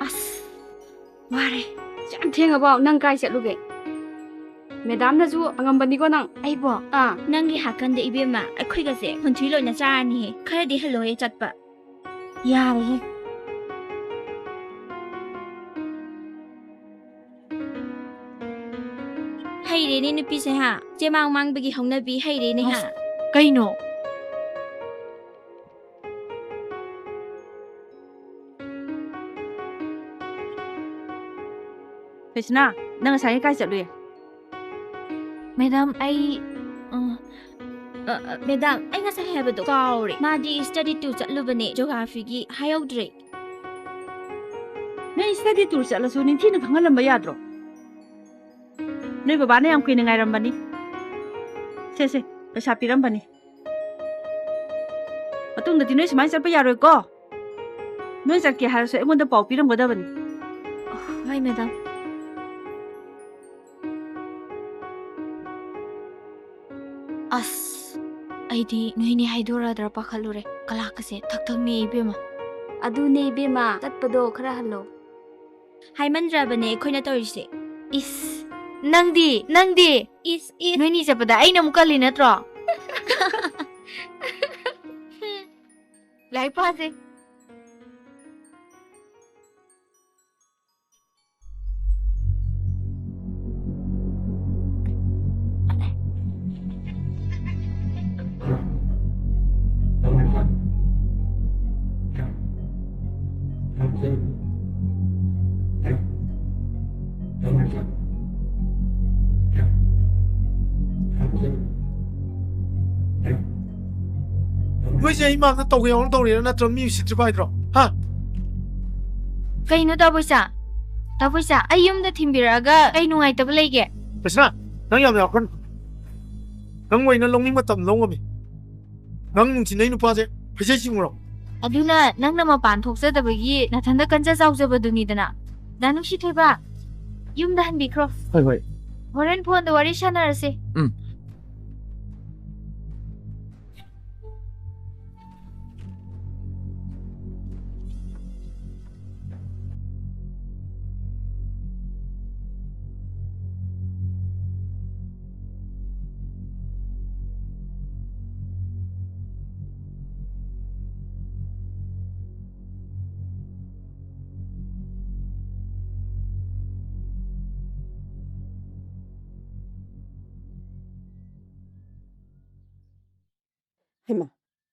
ꯑꯁ ꯋꯥꯔꯦ ꯌꯥꯝ ꯊꯦꯡꯉꯕꯣ ꯅꯪ ꯀꯥꯏ ꯆꯠꯂꯨꯒꯦ ꯃꯦꯗꯥꯝꯅꯁꯨ ꯑꯉꯝꯕꯅꯤꯀꯣ ꯅꯪ ꯑꯩꯕꯣ ꯅꯪꯒꯤ ꯍꯥꯀꯟꯗ ꯏꯕꯦꯝꯃ ꯑꯩꯈꯣꯏꯒꯁꯦ ꯈꯣꯟꯊꯤ ꯂꯣꯏꯅ ꯆꯥꯔꯅꯤꯍꯦ ꯈꯔꯗꯤ ꯍꯜꯂꯣꯍꯦ ꯆꯠꯄ ꯌꯥꯔꯦꯍꯦ ꯍꯩꯔꯦꯅꯦ ꯅꯨꯄꯤꯁꯦ ꯍꯥ ꯆꯦꯃꯥꯡ ꯃꯥꯡꯕꯒꯤ ꯍꯧꯅꯕꯤ ꯍꯩꯔꯦꯅꯦ ꯍꯥ ꯀꯩꯅꯣ ꯊꯣꯏꯁꯅꯥ ꯅꯪ ꯉꯁꯥꯏ ꯀꯥꯏ ꯆꯠꯂꯨꯏ ꯃꯦꯗꯥꯝ ꯃꯦꯗꯥꯝ ꯑꯩ ꯉꯁꯥꯏ ꯍꯥꯏꯕꯗꯣ ꯀꯥꯎꯔꯦ ꯃꯥꯗꯤ ꯁ꯭ꯇꯗꯤ ꯇꯨꯔ ꯆꯠꯂꯨꯕꯅꯦ ꯖꯣꯒ꯭ꯔꯥꯐꯤꯒꯤ ꯍꯥꯏꯍꯧꯗ꯭ꯔꯦ ꯅꯣꯏ ꯁ꯭ꯇꯗꯤ ꯇꯨꯔ ꯆꯠꯂꯁꯨ ꯅꯤꯡꯊꯤꯅ ꯈꯪꯍꯜꯂꯝꯕ ꯌꯥꯗ꯭ꯔꯣ ꯅꯣꯏ ꯕꯕꯥꯅ ꯌꯥꯝ ꯀꯨꯏꯅ ꯉꯥꯏꯔꯝꯕꯅꯤ ꯁꯦ ꯄꯩꯁꯥ ꯄꯤꯔꯝꯕꯅꯤ ꯃꯇꯨꯡꯗꯗꯤ ꯅꯣꯏ ꯁꯨꯃꯥꯏꯅ ꯆꯠꯄ ꯌꯥꯔꯣꯏꯀꯣ ꯅꯣꯏ ꯆꯠꯀꯦ ꯍꯥꯏꯔꯁꯨ ꯑꯩꯉꯣꯟꯗ ꯄꯥꯎ ꯄꯤꯔꯝꯒꯗꯕꯅꯤ ꯍꯣꯏ ꯃꯦꯗꯥꯝ ꯑꯁ ꯑꯩꯗꯤ ꯅꯣꯏꯅꯦ ꯍꯥꯏꯗꯣꯔꯛꯗ꯭ꯔꯥ ꯄꯥꯈꯠꯂꯨꯔꯦ ꯀꯂꯥꯛꯀꯁꯦ ꯊꯛꯊꯛꯅꯦ ꯏꯕꯦꯝꯃ ꯑꯗꯨꯅꯦ ꯏꯕꯦꯝꯃ ꯆꯠꯄꯗꯣ ꯈꯔ ꯍꯜꯂꯣ ꯍꯥꯏꯃꯟꯗ꯭ꯔꯕꯅꯦ ꯑꯩꯈꯣꯏꯅ ꯇꯧꯔꯤꯁꯦ ꯏꯁ ꯅꯪꯗꯤ ꯏꯁ ꯅꯣꯏꯅꯤ ꯆꯠꯄꯗ ꯑꯩꯅ ꯑꯃꯨꯛ ꯀꯜꯂꯤ ꯅꯠꯇ꯭ꯔꯣ ꯂꯥꯏꯔꯤꯛ ꯄꯥꯁꯦ ꯅꯣꯏꯁꯦ ꯑꯩ ꯃꯥꯡꯗ ꯇꯧꯒꯦ ꯌꯥꯎꯅ ꯇꯧꯔꯤꯔꯥ ꯅꯠꯇ꯭ꯔꯒ ꯃꯤ ꯎꯁꯤꯠꯇ꯭ꯔꯤꯕ ꯍꯥꯏꯗ꯭ꯔꯣ ꯍꯥ ꯀꯩꯅꯣ ꯇꯥꯕꯣꯏꯆꯥ ꯑꯩ ꯌꯨꯝꯗ ꯊꯤꯟꯕꯤꯔꯛꯑꯒ ꯀꯩ ꯅꯨꯡꯉꯥꯏꯇꯕ ꯂꯩꯒꯦ ꯄꯩꯁꯥ ꯅꯪ ꯌꯥꯝ ꯌꯥꯎꯈ꯭ꯔꯅꯨ ꯅꯪ ꯑꯣꯏꯅ ꯂꯧꯅꯤꯡꯕ ꯃꯇꯝ ꯂꯧ ꯉꯝꯃꯤ ꯅꯪ ꯅꯨꯡꯊꯤꯟꯅꯩ ꯅꯨꯄꯥꯁꯦ ꯐꯩꯖꯩ ꯆꯤꯡꯉꯨꯔꯣ ꯑꯗꯨꯅ ꯅꯪꯅ ꯃꯄꯥꯟ ꯊꯣꯛꯆꯗꯕꯒꯤ ꯅꯊꯟꯗ ꯀꯟꯖ ꯆꯥꯎꯖꯕꯗꯨꯅꯤꯗꯅ ꯗꯥ ꯅꯨꯡꯁꯤ ꯊꯣꯏꯕ ꯌꯨꯝꯗ ꯍꯟꯕꯤꯈ꯭ꯔꯣ ꯍꯣꯏ ꯍꯣꯔꯦꯟ ꯐꯣꯟꯗ ꯋꯥꯔꯤ ꯁꯥꯟꯅꯔꯁꯦ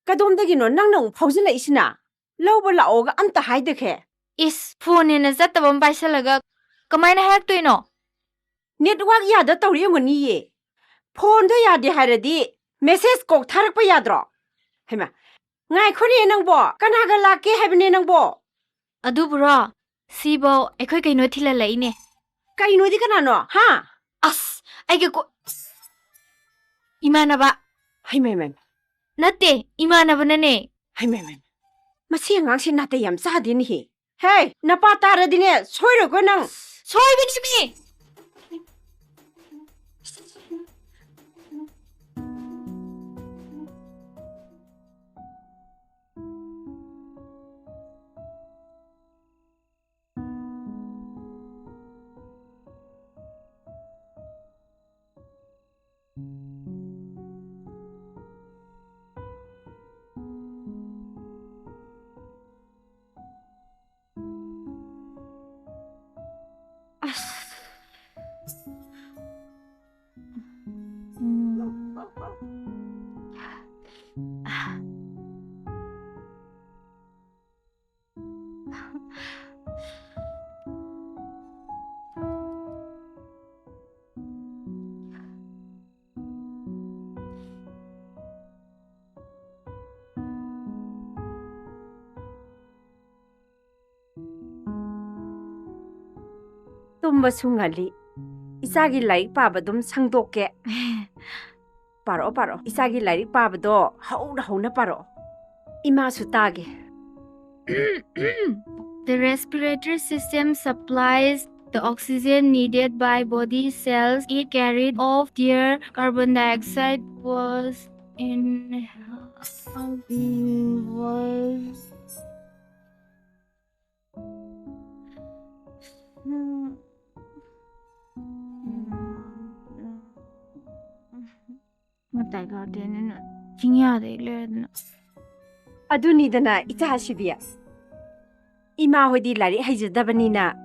ꯀꯗꯣꯝꯗꯒꯤꯅꯣ ꯅꯪꯅ ꯑꯃꯨꯛ ꯐꯥꯎꯖꯤꯜꯂꯛꯏꯁꯤꯅ ꯂꯧꯕ ꯂꯥꯛꯑꯣꯒ ꯑꯝꯇ ꯍꯥꯏꯗꯈꯦ ꯏꯁ ꯐꯣꯟꯅꯦꯅ ꯆꯠꯇꯕ ꯑꯃ ꯄꯥꯏꯁꯜꯂꯒ ꯀꯃꯥꯏꯅ ꯍꯥꯏꯔꯛꯇꯣꯏꯅꯣ? ꯅꯦꯠꯋꯥꯛ ꯌꯥꯗ ꯇꯧꯔꯤꯉꯅꯤꯌꯦ ꯐꯣꯟꯗꯣ ꯌꯥꯗꯦ ꯍꯥꯏꯔꯗꯤ ꯃꯦꯁꯦꯖ ꯀꯣꯛ ꯊꯥꯔꯛꯄ ꯌꯥꯗ꯭ꯔꯣ? ꯍꯩꯃꯥ ꯉꯥꯏꯈꯣꯅꯦ ꯅꯪꯕꯣ ꯀꯅꯥꯒ ꯂꯥꯛꯀꯦ ꯍꯥꯏꯕꯅꯦ ꯅꯪꯕꯣ? ꯑꯗꯨꯕꯨꯔꯣ ꯁꯤꯕꯧ ꯑꯩꯈꯣꯏ ꯀꯩꯅꯣ ꯊꯤꯜꯍꯜꯂꯛꯏꯅꯦ꯫ ꯀꯩꯅꯣꯗꯤ ꯀꯅꯥꯅꯣ ꯍꯥ? ꯑꯁ ꯑꯩꯒ 이만아봐. ꯍꯩꯃꯩ ꯅꯠꯇꯦ 이만아ꯕꯅꯅꯦ. ꯍꯩꯃꯩ ꯃꯁꯤ ꯑꯉꯥꯡꯁꯤ ꯅꯥꯇꯩ ꯌꯥꯝ ꯆꯥꯗꯦꯅꯦꯍꯦ. ꯍꯦ ꯅꯄꯥ ꯇꯥꯔꯗꯤꯅꯦ ꯁꯣꯏꯔꯣꯏꯀꯣ ꯅꯪ. 소이비님이 ꯇꯨꯝꯕꯁꯨ ꯉꯜꯂꯤ ꯏꯆꯥꯒꯤ ꯂꯥꯏꯔꯤꯛ ꯄꯥꯕꯗꯨꯝ ꯁꯪꯗꯣꯛꯀꯦ. ꯄꯥꯔꯛꯑꯣ ꯏꯆꯥꯒꯤ ꯂꯥꯏꯔꯤꯛ ꯄꯥꯕꯗꯣ ꯍꯧꯅ ꯄꯥꯔꯛꯑꯣ. ꯏꯃꯥꯁꯨ ꯇꯥꯒꯦ. The respiratory system supplies the oxygen needed by body cells. It carried off their carbon dioxide was ꯑꯗꯨꯅꯤꯗꯅ ꯏꯆꯥꯁꯤꯗꯤ ꯏꯃꯥ ꯍꯣꯏꯗꯤ ꯂꯥꯏꯔꯤꯛ ꯍꯩꯖꯗꯕꯅꯤꯅ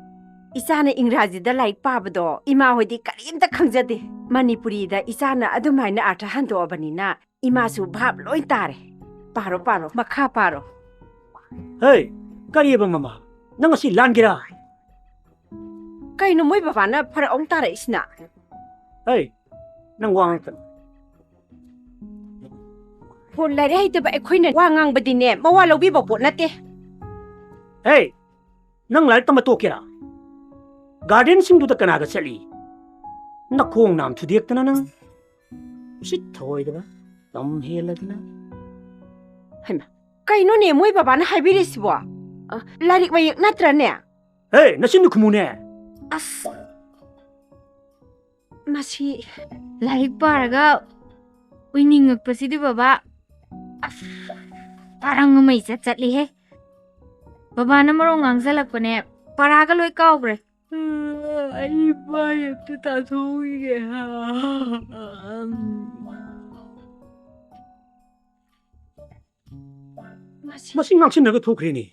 ꯏꯆꯥꯅ ꯏꯪꯒ꯭ꯔꯥꯖꯤꯗ ꯂꯥꯏꯔꯤꯛ ꯄꯥꯕꯗꯣ ꯏꯃꯥ ꯍꯣꯏꯗꯤ ꯀꯔꯤꯝꯇ ꯈꯪꯖꯗꯦ. ꯃꯅꯤꯄꯨꯔꯤꯗ ꯏꯆꯥꯅ ꯑꯗꯨꯃꯥꯏꯅ ꯑꯥꯔꯊ ꯍꯟꯗꯣꯛꯑꯕꯅꯤꯅ ꯏꯃꯥꯁꯨ ꯚꯥꯞ ꯂꯣꯏ ꯇꯥꯔꯦ. ꯄꯥꯔꯣ ꯃꯈꯥ ꯄꯥꯔꯣ. ꯍꯦ ꯀꯔꯤꯕ ꯃꯃꯥ ꯅꯪ ꯑꯁꯤ ꯂꯥꯟꯒꯦꯔꯥ? ꯀꯩꯅꯣ ꯃꯣꯏ ꯕꯕꯥꯅ ꯐꯔꯛ ꯑꯃꯨꯛ ꯇꯥꯔꯛꯏꯁꯤꯅ? ꯍꯦ ꯅꯪ ꯋꯥ ꯉꯥꯡꯒꯅꯨ. ꯐꯣꯟ ꯂꯥꯏꯔꯤꯛ ꯍꯩꯇꯕ ꯑꯩꯈꯣꯏꯅ ꯋꯥ ꯉꯥꯡꯕꯗꯤꯅꯦ ꯃꯋꯥ ꯂꯧꯕꯤꯕ ꯄꯣꯠ ꯅꯠꯇꯦ. ꯍꯦ ꯅꯪ ꯂꯥꯏꯔꯤꯛ ꯇꯝꯕ ꯇꯣꯛꯀꯦꯔꯥ? ꯒꯥꯔꯗꯦꯟꯁꯤꯡꯗꯨꯗ ꯀꯅꯥꯒ ꯆꯠꯂꯤ? ꯅꯈꯣꯡ ꯅꯥꯝ ꯊꯨꯗꯦꯛꯇꯅ ꯅꯪ ꯎꯁꯤꯠ ꯊꯑꯣꯏꯗꯕ ꯂꯝ ꯍꯦꯜꯂꯗꯅ. ꯍꯩꯃꯥ ꯀꯩꯅꯣꯅꯦ ꯃꯣꯏ ꯕꯕꯥꯅ ꯍꯥꯏꯕꯤꯔꯤꯁꯤꯕꯣ? ꯂꯥꯏꯔꯤꯛ ꯃꯌꯦꯛ ꯅꯠꯇ꯭ꯔꯅꯦ? ꯍꯦ ꯅꯆꯤꯟꯗꯨ ꯈꯨꯝꯃꯨꯅꯦ. ꯑꯁ ꯃꯁꯤ ꯂꯥꯏꯔꯤꯛ ꯄꯥꯔꯒ ꯎꯏꯅꯤꯡꯉꯛꯄꯁꯤꯗꯤ ꯕꯕꯥ ꯑꯁ ꯇꯥꯔꯪ ꯑꯃ ꯏꯆꯠ ꯆꯠꯂꯤꯍꯦ. ꯕꯕꯥꯅ ꯃꯔꯣꯡ ꯉꯥꯡꯖꯜꯂꯛꯄꯅꯦ ꯄꯔꯥꯒ ꯂꯣꯏ ꯀꯥꯎꯈ꯭ꯔꯦ. ꯑꯩ ꯃꯥꯏ ꯑꯝꯇ ꯇꯥꯊꯣꯛꯎꯈꯤꯒꯦ. ꯃꯁꯤ ꯉꯥꯡꯁꯤꯟꯅꯒ ꯊꯣꯛꯈ꯭ꯔꯦꯅꯦ.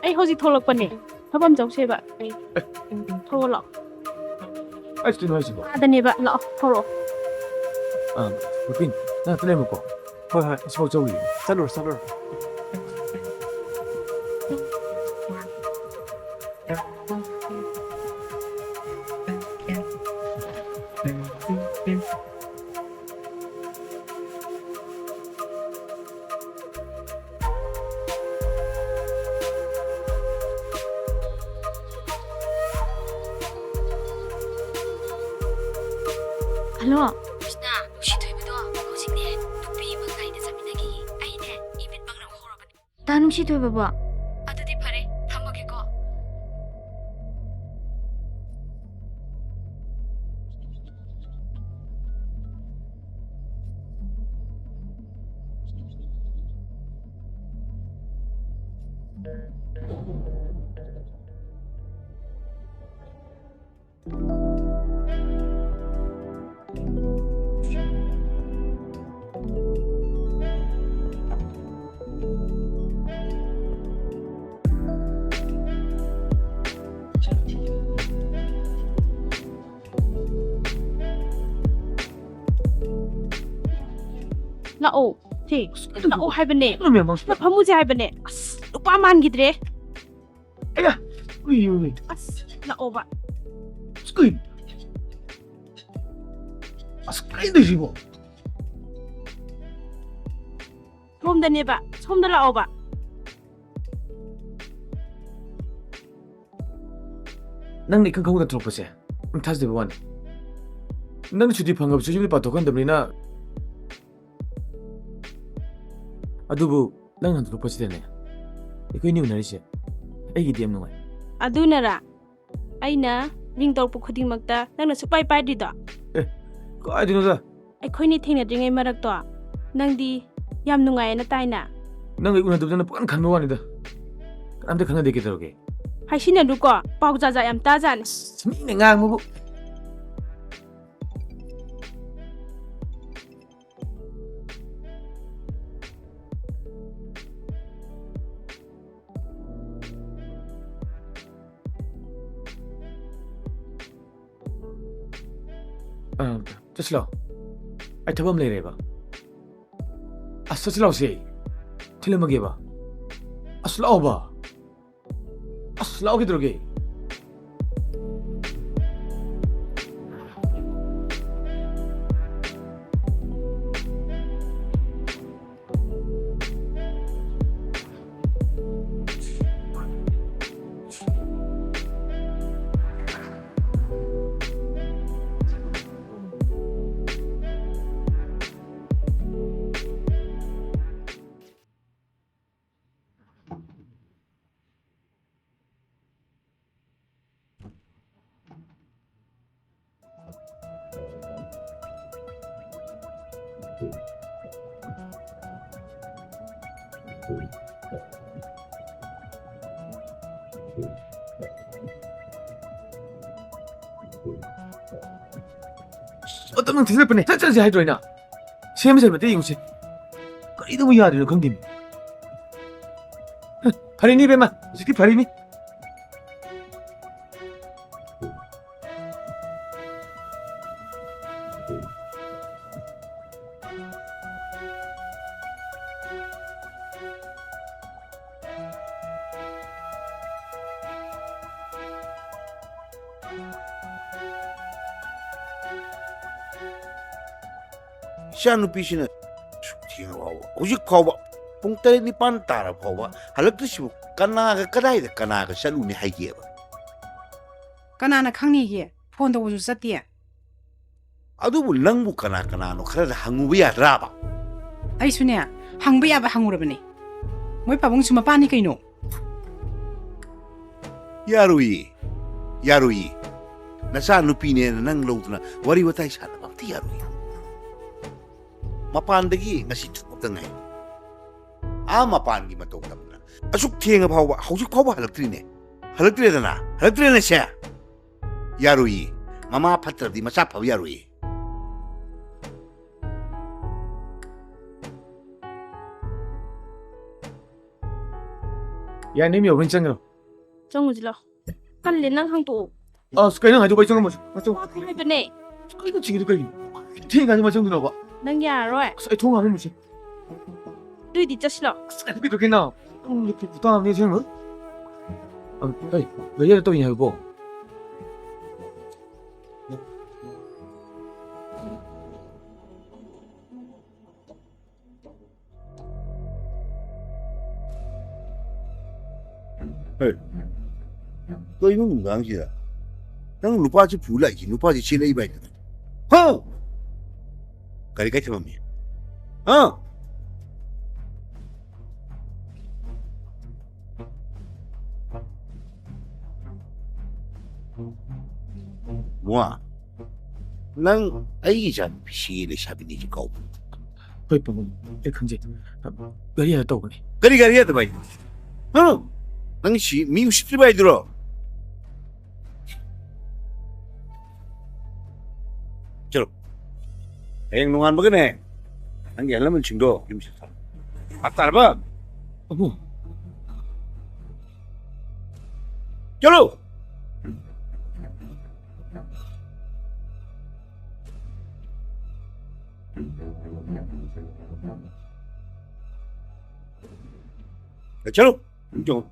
ꯑꯩ ꯍꯧꯖꯤꯛ ꯊꯣꯛꯂꯛꯄꯅꯦ ꯊꯕꯛ ꯆꯧꯁꯦꯕ. ꯊꯣꯛꯑꯣ ꯂꯥꯛꯑꯣ. ꯑꯩ ꯀꯩꯅꯣ ꯍꯥꯏꯁꯤꯕꯣ? ꯑꯥꯗꯅꯦꯕ ꯂꯥꯛꯑꯣ ꯊꯣꯛꯂꯛꯑꯣ. ꯔꯨꯄꯤꯟ ꯅꯪ ꯂꯩꯃꯨꯀꯣ. ꯍꯣꯏ ꯁꯤꯐꯥꯎ ꯆꯧꯔꯤ. ꯆꯠꯂꯨꯔꯣ. Hello. ꯀ꯭ꯔꯤꯁꯅ ꯅꯨꯡꯁꯤ ꯊꯣꯏꯕꯗꯣ ꯍꯧꯖꯤꯛꯅꯦ ꯅꯨꯄꯤ ꯑꯃ ꯉꯥꯏꯅ ꯆꯠꯃꯤꯟꯅꯈꯤ ꯑꯩꯅꯦ ꯏꯃꯤꯠ ꯄꯪꯅ ꯍꯧꯔꯕꯅꯤ ꯇꯥ ꯅꯨꯡꯁꯤ ꯊꯣꯏꯕꯕꯣ. ꯑꯗꯨꯗꯤ ꯐꯔꯦ ꯊꯝꯃꯒꯦꯀꯣ. ꯂꯥꯛꯑꯣ ꯁꯤ ꯂꯥꯛꯑꯣ ꯍꯥꯏꯕꯅꯦ 그러면 막 ꯐꯝꯃꯨꯁꯦ ꯍꯥꯏꯕꯅꯦ ꯑꯁ ꯅꯨꯄꯥ ꯃꯥꯟꯈꯤꯗ꯭래 으이 ꯑꯁ ꯂꯥꯛꯑꯣꯕ 스크린 스크린도 있고 ꯁꯣꯝꯗꯅꯦꯕ ꯁꯣꯝꯗ ꯂꯥꯛꯑꯣꯕ ꯅꯪꯅ ꯏꯈꯪ ꯈꯪꯍꯧꯗꯅ ꯊꯣꯛꯂꯛꯄꯁꯦ ꯊꯥꯖꯗꯕ ꯋꯥꯅꯤ ꯅꯪꯅ ꯁꯨꯇꯤ ꯐꯪꯉꯕꯁꯨ ꯌꯨꯝꯗ ꯄꯥꯊꯣꯛꯍꯟꯗꯕꯅꯤ나 ꯑꯗꯨꯕꯨ ꯅꯪꯅ ꯍꯟꯗꯣꯛꯄꯁꯤꯗꯅꯦ ꯑꯩꯈꯣꯏꯅꯤ ꯎꯅꯔꯤꯁꯦ ꯑꯩꯒꯤꯗꯤ ꯌꯥꯝ ꯅꯨꯡꯉꯥꯏ ꯑꯗꯨꯅꯔꯥ ꯑꯩꯅ ꯔꯤꯡ ꯇꯧꯔꯛꯄ ꯈꯨꯗꯤꯡꯃꯛꯇ ꯅꯪꯅ ꯁꯨꯛꯄꯥꯏ ꯄꯥꯏꯗ꯭ꯔꯤꯗꯣ ꯀꯥꯏꯗꯩꯅꯣꯗ ꯑꯩꯈꯣꯏꯅꯤ ꯊꯦꯡꯅꯗ꯭ꯔꯤꯉꯩ ꯃꯔꯛꯇꯣ ꯅꯪꯗꯤ ꯌꯥꯝ ꯅꯨꯡꯉꯥꯏꯌꯦꯅ ꯇꯥꯏꯅ ꯅꯪꯒ ꯑꯩ ꯎꯅꯗꯕꯗꯅ ꯄꯨꯡꯈꯟ ꯈꯟꯕ ꯋꯥꯅꯤꯗ ꯀꯅꯥꯝꯇ ꯈꯪꯅꯗꯦ ꯀꯩꯗꯧꯔꯒꯦ ꯍꯥꯏꯁꯤꯟꯅꯗꯨꯀꯣ ꯄꯥꯎ ꯖꯥꯖꯥ ꯌꯥꯝ ꯇꯥꯖꯥꯠꯅꯤ ꯃꯤꯅ ꯉꯥꯡꯕꯕꯨ ꯆꯠꯁꯤ ꯂꯥꯎ ꯑꯩ ꯊꯕꯛ ꯑꯃ ꯂꯩꯔꯦꯕ ꯑꯁ ꯆꯠꯁꯤ ꯂꯥꯎꯁꯦ ꯊꯤꯜꯂꯝꯃꯒꯦꯕ ꯑꯁ ꯂꯥꯛꯑꯣꯕ ꯑꯁ ꯂꯥꯛꯑꯣ ꯀꯩꯗꯧꯔꯒꯦ 어떤 뒤질 뻔해. 짜짜지 하이드로이나. 세면서 몇 대 이용시. 이도 뭐 야리로 긍dim. 발이니 배만. 이렇게 발이니. 이샤누피시는 슈팅하고 오직 거봐 뽕따리 니판 따라 거봐 할락듯이 까나가 까다이다 까나가 샬루니 하이게봐 까나나 강니게 폰도 오주 쌌디야 아두부 랑부 까나노 카라다 항우비야 라바 아이 수네야 항비야바 항우르버니 뭐이 빠봉수 마빠니 그이노 야루이 나사 누피네 낭 로드나 와리 와타이 사나 밤티 야루이 마판데기 ngasi tukutangay mapan gi matong namna asuk thienga phawba haujuk phawba halaktrina se yarui mama phatradi macha phaw yarui 야 님이 오른 짱으로 정우질러 깔리 난 항도 스카이는 가지고 있는 거 맞죠? 해보네 이거 지기도 거기 튀가 아니면 정도 나와 난 야로에 스카이 통화하는 거지 뚜이디 짜실러 스카이 그게 나 이렇게 부담이 되는 거? 왜 얘를 또 이냐고 Hey, tôi nó ngủ ngang gì à? Nang lupa chứ phụ lại gì, lupa chứ chia lấy vậy. Hả? Cái thế mà mày? Hả? Mua, nang ai chẳng xí lấy sao bên đi câu? Hoi pabong, không gì. Gari là tàu này. Gari à tụi bay. Hả? Nang xí miu xí bay được. Chalo. Ayang nungan ba gani? Ang yalam ang chingdo. Yung siya. Atar ba? Abo. Chalo. Chalo. Chalo.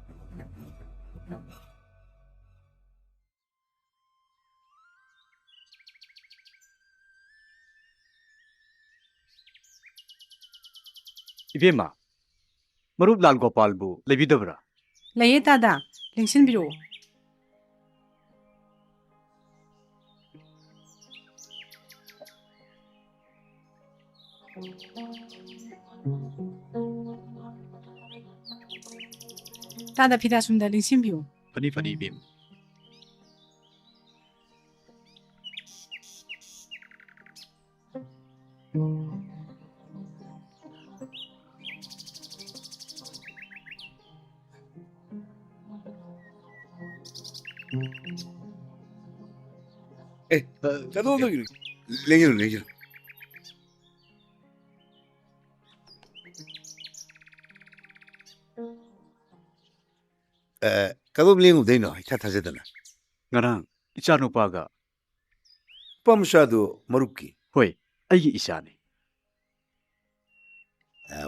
Ibema, marup Lal Gopal bu lebidabra. Laye tada, lingsin biro. Tada pida sunda lingsin biro. Fani bim. Kado na yun. Lengyo. Kado lengyo din no, itatase na. Ngarang, isa no paga. Pamsado maruki. Hoy, ay isa ni.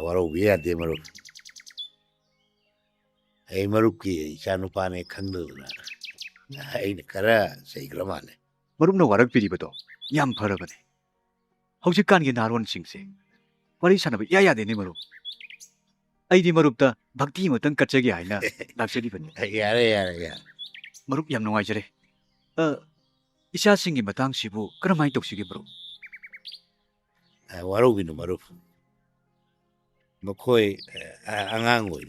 Waro biya de maruk. Ay maruki, isa no pa ne khangdo na. Ay nakara sa igramane. Marup na warag piribato, yam parabane. Hausikan gi naron singse. Wari sanaba yaya de ni marup. Ay di marup ta bhakti matang katchagi haina. Lapsedi bane. Yare. Marup yam nungai jare. Isa singi matang sibu karamai toksigi marup. Waro bino marup. Makoy angang oy.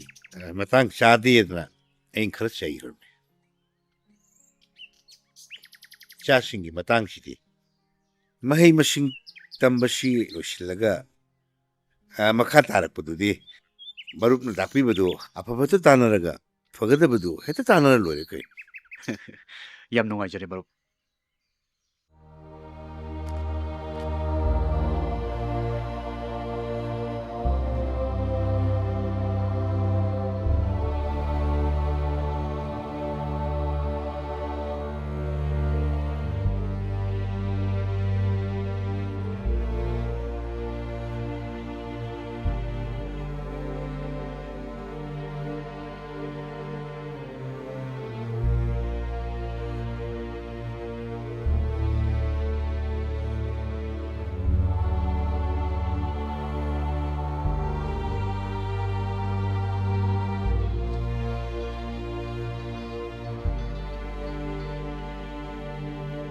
Matang shadi na ain kharat chayir. Chasingi matang sidi. Mahay masing tambashi loshilaga. Makatarak po di. Marup na dakpi ba do? Apapata tanaraga. Pagada ba do? Heta tanara lore kay. Yam nungai jare marup.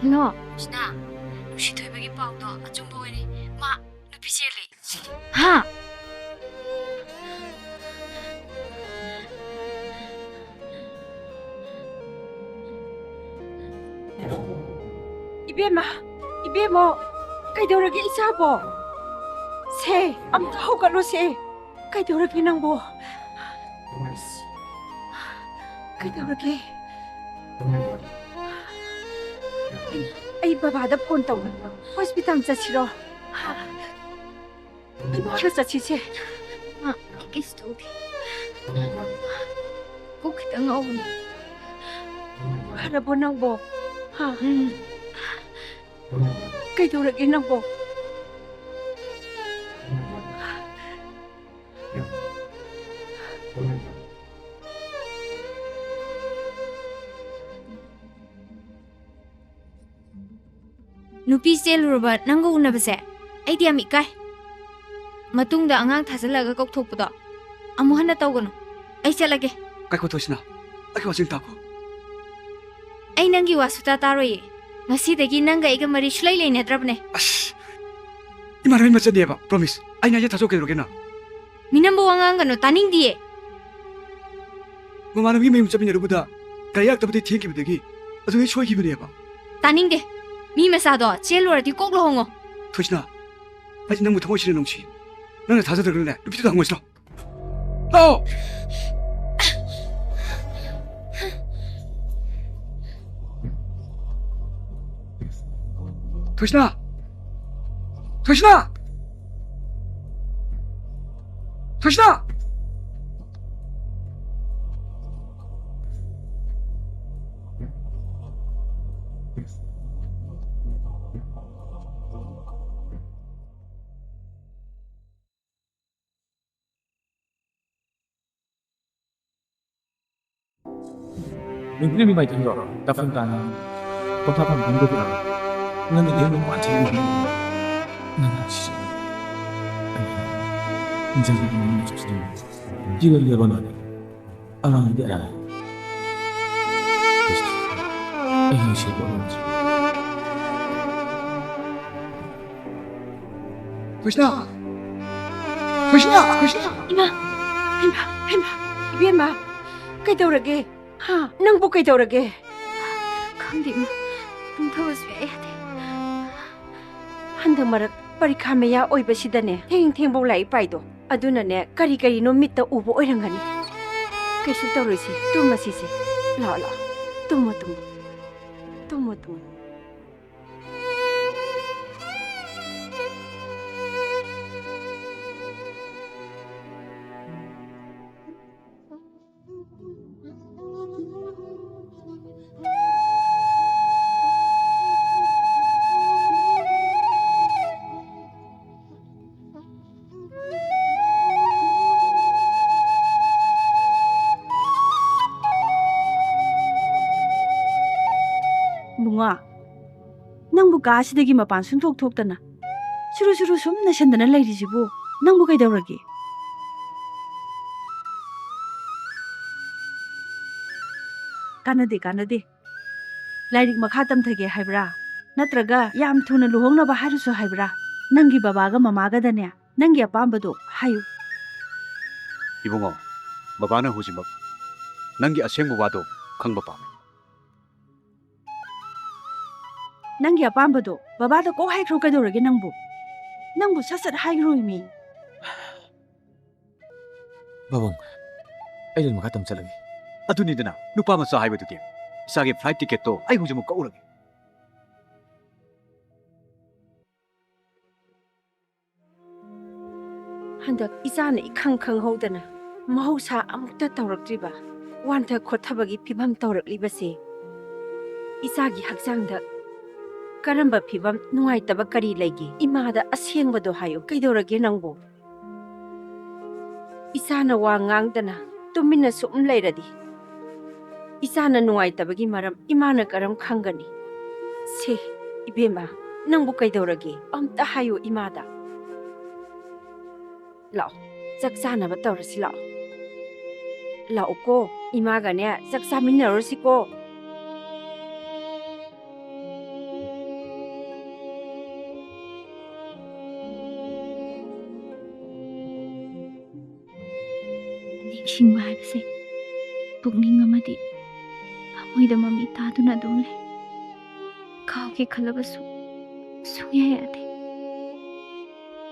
No. Sina, nusi toy bagi pau do achung boy ni. Ma, nupi cheli. Ha. Ibemo, kaidoragi isabo. Se, am hokalo se. Kaidoragi nangbo. Kaidoragi. Ay babada phone tau. Hospital chachiro. Ay bora chachise. Ma, kis to di. Ko kita ngau. Hara bonang bo. Ha. Kaidoragi nangbo. Nupi selurba nanggo unabase aidi ami kai matungda angang thasalaga kokthokpado amu hana tawgano ai chalage Kai ko tosina. ꯑꯩ ꯋꯥꯁꯤꯡ taco ꯑꯩ ꯅꯪꯒꯤ ꯋꯥꯁꯨꯇꯥ ꯇꯥꯔꯣꯏꯌꯦ ꯉꯁꯤꯗꯒꯤ ꯅꯪꯒ ꯑꯩꯒ ꯃꯔꯤ ꯁꯨꯂꯩ ꯂꯩꯅꯗ꯭ꯔꯕꯅꯦ ꯑꯁ 이만하면 맞잖니에봐 프로미스 아니 이제 다섯 개 그러겠나 미남보 왕한가노 따닝디에 뭐만한 게 매임 잡인 여러보다 가약 때부터 튀기 부대기 아주 초이 기분이 해봐 따닝데 미메사도 젤로라디 꼭로 홍어 토시나 아직 너무 더워 싫은 놈치 너는 다섯 개 그러네 루피도 한 거있어 어 토시나 토시나 토시나 민들이 많이 들어 답은 가나 복잡한 공부들아 나는 내용 완전히 나는 진짜 아니 이제 좀 좋지 지금 여러분 아 이제 알아 에이 시고 토시나 토시나 토시나 이마 그이더라게 하 낭보 그이더라게 강디 뭉터버스야 돼 한덕 마락 परीक्षा मेया ओइबसिदने थेंग थेंबो लाई पाइदो अदुनने करी करी नो मित्त उबो ओइरंगनी कैसु तौरसि तुमसिसे ला ला तुमो ꯅꯪꯕꯨ ꯀꯥꯁꯤꯗꯒꯤ ꯃꯄꯥꯟ ꯁꯨꯡꯊꯣꯛ ꯊꯣꯛꯇꯅ ꯁꯨꯔꯨ ꯁꯨꯝ ꯅꯁꯟꯗꯅ ꯂꯩꯔꯤꯁꯤꯕꯨ ꯅꯪꯕꯨ ꯀꯩꯗꯧꯔꯒꯦ ꯀꯥꯟꯅꯗꯦ ꯂꯥꯏꯔꯤꯛ ꯃꯈꯥ ꯇꯝꯊꯒꯦ ꯍꯥꯏꯕ꯭ꯔꯥ ꯅꯠꯇ꯭ꯔꯒ ꯌꯥꯝ ꯊꯨꯅ ꯂꯨꯍꯣꯡꯅꯕ ꯍꯥꯏꯔꯁꯨ ꯍꯥꯏꯕ꯭ꯔꯥ ꯅꯪꯒꯤ ꯕꯕꯥꯒ ꯃꯃꯥꯒꯗꯅꯦ ꯅꯪꯒꯤ ꯑꯄꯥꯝꯕꯗꯣ ꯍꯥꯏꯌꯨ 이봉아 바바는 후지막 낭기 아생부 와도 강바 봐 ꯅꯪꯒꯤ ꯑꯄꯥꯝꯕꯗꯣ ꯕꯕꯥꯗ ꯀꯣꯛ ꯍꯥꯏꯈ꯭ꯔꯣ ꯀꯩꯗꯧꯔꯒꯦ ꯅꯪꯕꯨ ꯁꯠ ꯍꯥꯏꯈ꯭ꯔꯣꯏꯃꯤ 바봉 ꯑꯩ ꯃꯈꯥ ꯇꯝ ꯆꯠꯂꯒꯦ ꯑꯗꯨꯅꯤꯗꯅ ꯅꯨꯄꯥ ꯃꯆꯥ ꯍꯥꯏꯕꯗꯨꯗꯤ 이사게 플라이트 티켓도 아이 후지막 꺼오라게 한덕 이자나 이캉 ඛꯪꯍꯧꯗꯅ ꯃꯍꯧꯁꯥ ꯑꯃꯨꯛꯇ ꯇꯧꯔꯛꯇ꯭ꯔꯤꯕ ꯋꯥꯟꯊ ꯈꯣꯠꯊꯕꯒꯤ ꯐꯤꯚꯝ ꯇꯧꯔꯛꯂꯤꯕꯁꯦ 이자ꯒꯤ ꯍꯛꯆꯥꯡꯗ ꯀꯔꯝꯕ ꯐꯤꯚꯝ ꯅꯨꯡꯉꯥꯏꯇꯕ ꯀꯔꯤ ꯂꯩꯒꯦ 이마ꯗ ꯑꯁꯦꯡꯕꯗꯣ ꯍꯥꯏꯌꯨ ꯀꯩꯗꯧꯔꯒꯦ ꯅꯪꯕꯨ 이자나 와 ꯉꯥꯡꯗꯅ ꯇꯨꯃꯤꯟꯅ ꯁꯨꯝ ꯂꯩꯔꯗꯤ 이자나 ꯅꯨꯡꯉꯥꯏꯇꯕꯒꯤ ꯃꯔꯝ 이마ꯅ ꯀꯔꯝ ꯈꯪꯒꯅꯤ ꯁꯦ 이베마 ꯅꯪꯕꯨ ꯀꯩꯗꯧꯔꯒꯦ ꯑꯝꯇ ꯍꯥꯏꯌꯨ 이마ꯗ ꯂꯥꯛꯑꯣ ꯆꯥꯛ ꯆꯥꯅꯕ ꯇꯧꯔꯁꯤ ꯂꯥꯛꯑꯣ ꯂꯥꯛꯑꯣꯀꯣ 이마ꯒꯅꯦ ꯆꯥꯛ ꯆꯥꯃꯤꯟꯅꯔꯨꯁꯤꯀꯣ ꯅꯤꯡꯁꯤꯡꯕ ꯍꯥꯏꯕꯁꯦ ꯄꯨꯛꯅꯤꯡ ꯑꯃꯗꯤ ꯊꯃꯣꯏꯗ ꯃꯃꯤ ꯇꯥꯗꯨꯅ ꯑꯗꯨꯝ ꯂꯩ ꯀꯥꯎꯒꯦ ꯈꯜꯂꯕꯁꯨ ꯁꯨꯡꯌꯥ ꯌꯥꯗꯦ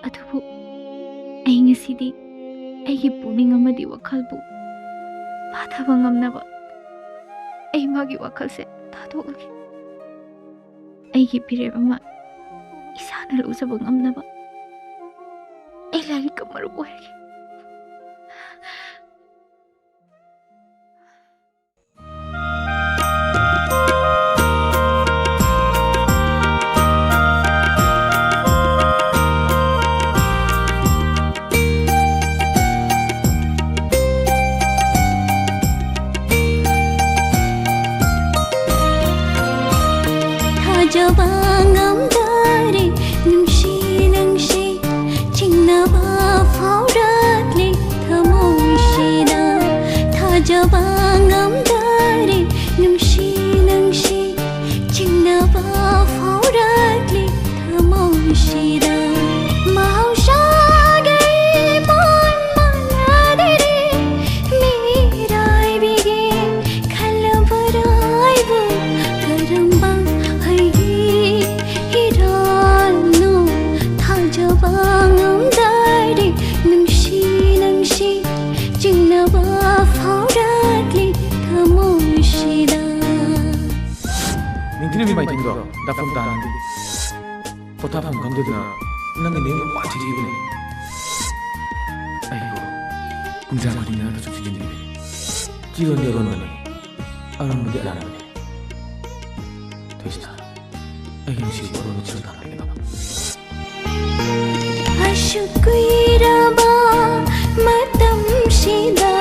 ꯑꯗꯨꯕꯨ ꯑꯩ ꯉꯁꯤꯗꯤ ꯑꯩꯒꯤ ꯄꯨꯛꯅꯤꯡ ꯑꯃꯗꯤ ꯋꯥꯈꯜꯕꯨ ꯐꯥꯊꯕ ꯉꯝꯅꯕ ꯑꯩ ꯃꯥꯒꯤ ꯋꯥꯈꯜꯁꯦ ꯊꯥꯗꯣꯛꯂꯒꯦ ꯑꯩꯒꯤ ꯐꯤꯔꯦꯞ ꯑꯃ ꯏꯁꯥꯅ ꯂꯧꯖꯕ ꯉꯝꯅꯕ ꯑꯩ ꯂꯥꯏꯔꯤꯛꯀ ꯃꯔꯨ ꯑꯣꯏꯔꯒꯦ Jabangam dari nungshi nungshi chingnaba phawra ꯇꯥꯛꯐꯝ ꯇꯥꯅꯗꯦ ꯄꯣꯊꯥꯐꯝ ꯈꯪꯗꯗꯅ ꯅꯪꯒꯤ ꯅꯦꯝ ꯄꯥꯊꯤꯔꯤꯕꯅꯤ ꯑꯩꯕꯨ ꯀꯨꯝꯖꯥ ꯃꯔꯤꯅ ꯆꯨꯞꯁꯤꯟꯖꯤꯟꯕꯅꯤ ꯆꯤꯔꯣꯟꯗꯤ ꯑꯔꯣꯟꯕꯅꯤ ꯑꯔꯣꯟꯕꯗꯤ ꯑꯔꯥꯟꯕꯅꯤ ꯊꯣꯏꯁꯅꯥ ꯑꯩꯒꯤ ꯅꯨꯡꯁꯤꯕ ꯑꯔꯣꯟꯕ ꯆꯤꯔꯣꯟ ꯊꯥꯡꯂꯒꯅꯣ ꯑꯁꯨꯛꯀꯨꯏꯔꯕ ꯃꯇꯝꯁꯤꯗ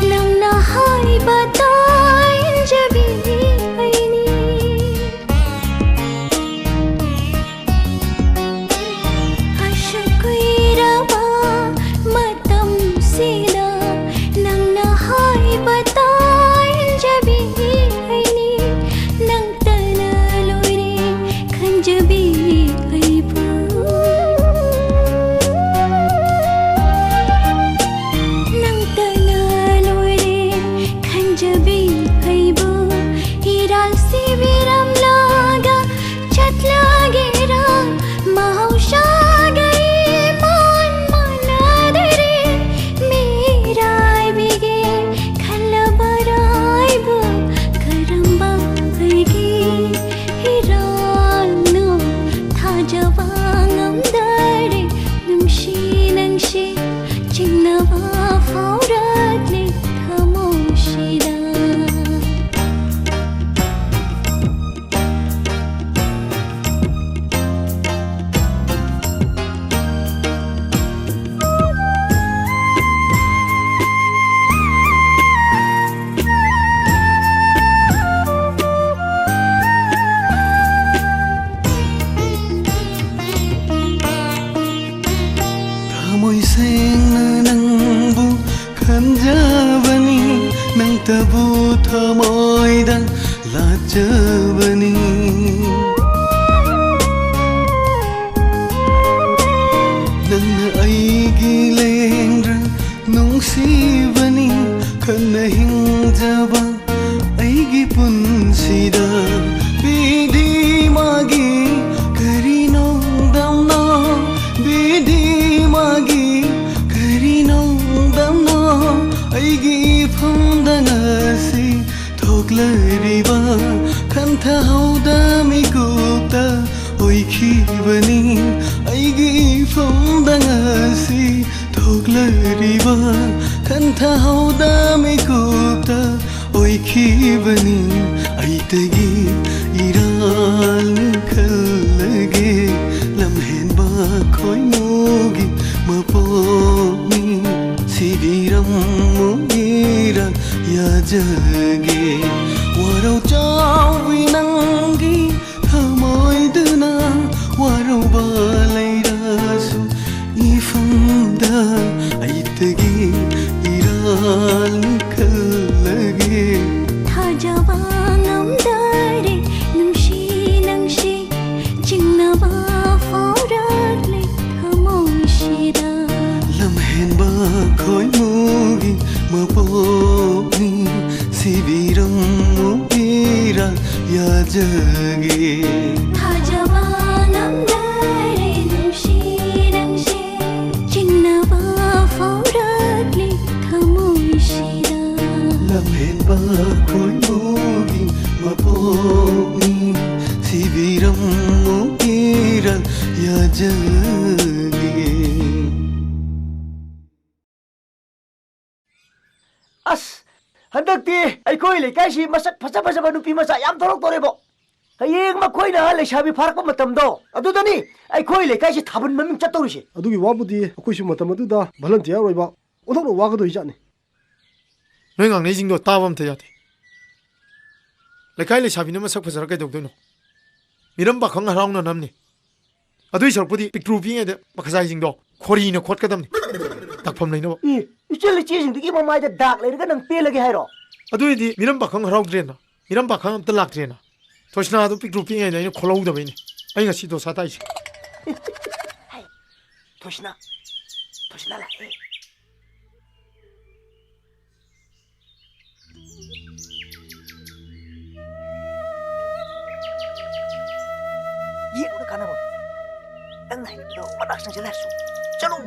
ꯅꯪꯅ ꯍꯥꯏꯕ ꯇꯥꯏꯟꯖꯕꯤ ꯑꯩꯅꯤ ꯑꯁꯨꯛꯀꯨꯏꯔꯕ ꯃꯇꯝꯁꯤꯗ ꯅꯪꯅ ꯍꯥꯏꯕ ꯇꯥꯏꯟꯖꯕꯤ ꯑꯩꯅꯤ ꯅꯪꯇꯅ ꯂꯣꯏꯔꯦ ꯈꯟꯖꯕꯤ ꯑꯩꯕꯨ मसक फसा फसा नुपी मचा याम थोरक तोरेबो हयेंग मखोइना लेसाबी फारक मतमदो अदुदनी अखोइ लेकाइसि थाबन ममिंग चतौरिसे अदुगी वाबुदी अखोइसु मतम अदुदा भलंटियर ओइबा ओथोनो वागदोइ जाने नों आंनि जिंदो ताबम थे जाते लेकाइ लेसाबीना मसक फजर कैदौदोनो मिरम बाखंग हराउना नमने अदुइ सरपुदी पिक्ट्रू पिङेदे मखजाइ जिंदो खोरिनो खोटकदमनि ताकफम लैनो इचेल चेजिंदगी ममाइदा दाग लेरगा नंग पेलगे हाइरो अदुइदी मिरम बाखंग हराउद्रेना मिरम बाखंग अमत लाक्ट्रेना थोसना अदु पिक्ट्रू पिङेदे आइनो खोलौदबैनि आइ ngasi दो साताइसे थोसना लाए ये उड़ा खाना वो तंग नहीं तो मनाक संग चला सु चलो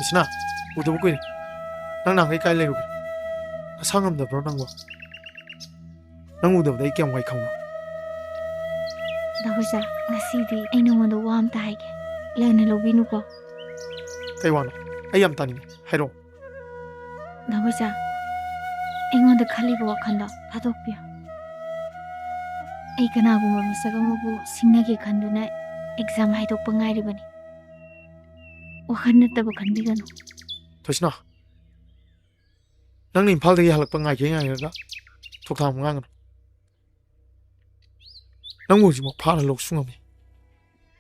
Isna, udah buku ini. Nang kai lagi. Sangam dah bro nang. Nang udah dah ikan wai kau. Dabuja, ngasidi ay nungondo wam taige. Lena lobinu ko. Kaiwana, ayam tani. Hero. Dabuja, ingonda khaliba wakanda thadokpia. Ay kanaguma masagamabu singnagi khanduna exam haidokpa ngairibani. Wakhan nattaba khanbiganu. Tosna. Nang ni impal dagi halak pangai ke ngai ga. Thok tham ngang. Nang uji mo phana lok sungam.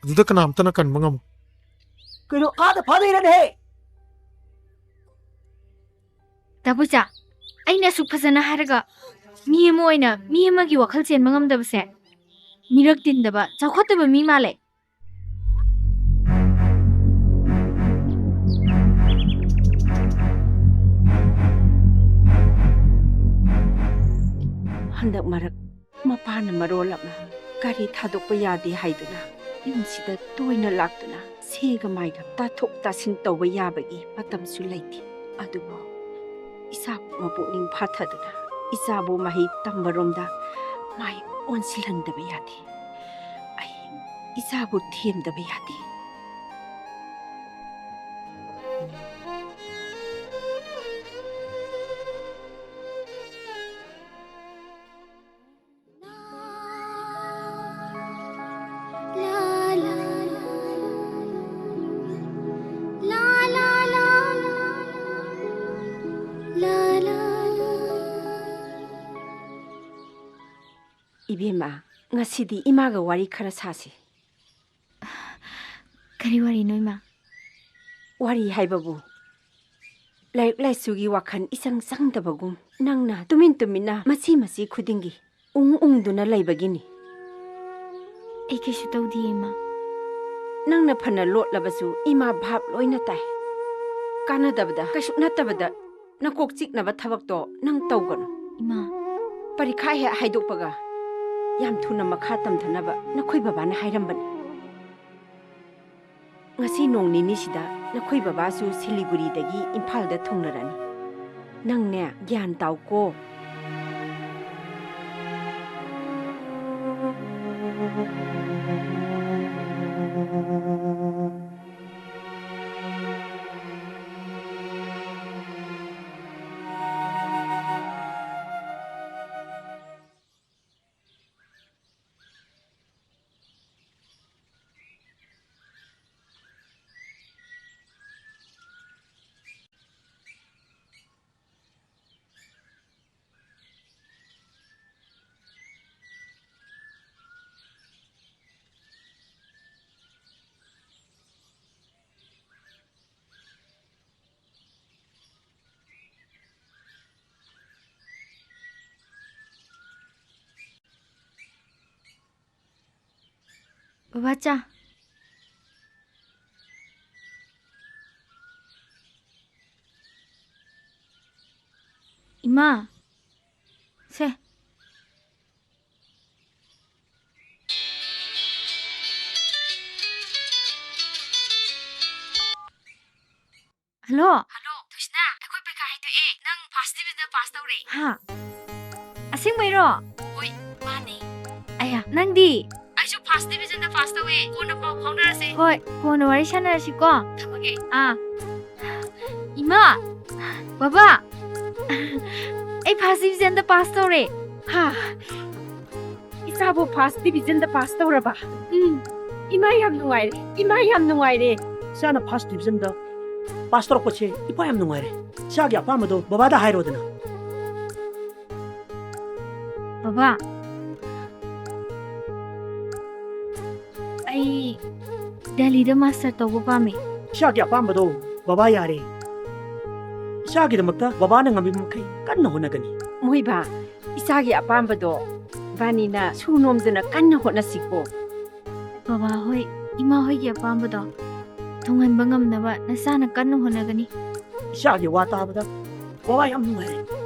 Aduda kanam tana kan mangam. Kino ada phada ira ne. Dabuja, aina su phajana haraga mi mo oina mi ma gi wakhal chen mangam dabase. Mirak tin daba chawkhataba mi male. Handak marak mapana marolapna kari thadokpa yade haiduna yumsida toina laktuna sega maiga tathok tasin tawba yabagi matamsu laiti adubo isa mapukning phathaduna isabu mahi tambaromda mai onsilhandaba yade ai isabu themdaba yade Ibema, ngasidi imaga wari khara sasi. Kari wari no ima? Wari haibabu. Laik sugi wakhan isang sangdabagum. Nangna tumina masi khudingi. Duna laibagini. Ay kaishu tawdi ima. Nangna phana lot labasu ima bhab loina tai. Kana dabda kaishu natabada nakok chiknaba thabak to nang tawgano. Ima. Parikha he haidokpaga. Yam thuna makha tamthanaba nakhoi babana hairambani. Ngasi nong nini sida nakhoi baba su Siliguri dagi Imphal da thongnarani. Nangne gyan taw ko. Babacha. Ima. Se. Hello. Hello, Tushna. Akhoi pekha haidu nang first division pass tawre. Ha. Asing mayro. Oi, mane. Aya, nangdi. Aishu first division pass tawe. Kona pau phaunarase. Hoi, kona wari sanarasi ko. Thamage. Ima. Baba. Ay first division da pass tawre. Ha. Isabu first division da pass tawraba. Ima yam nungaire. Sana first division da pastor poche ipa yam nungaire. Sagi apa mado baba da hairo dana. Baba. Ay Delhi da master tawba pame. Sagi apa mado baba yare. Sagi da makta baba na ngami makai kanna honagani. Moiba, isagi apambado banina sunomduna kanna honasiko. Baba hoi, ima hoi gi apambado. Thongan bangam naba nasana kanna honagani. Sagi wata bada baba yam nungaire.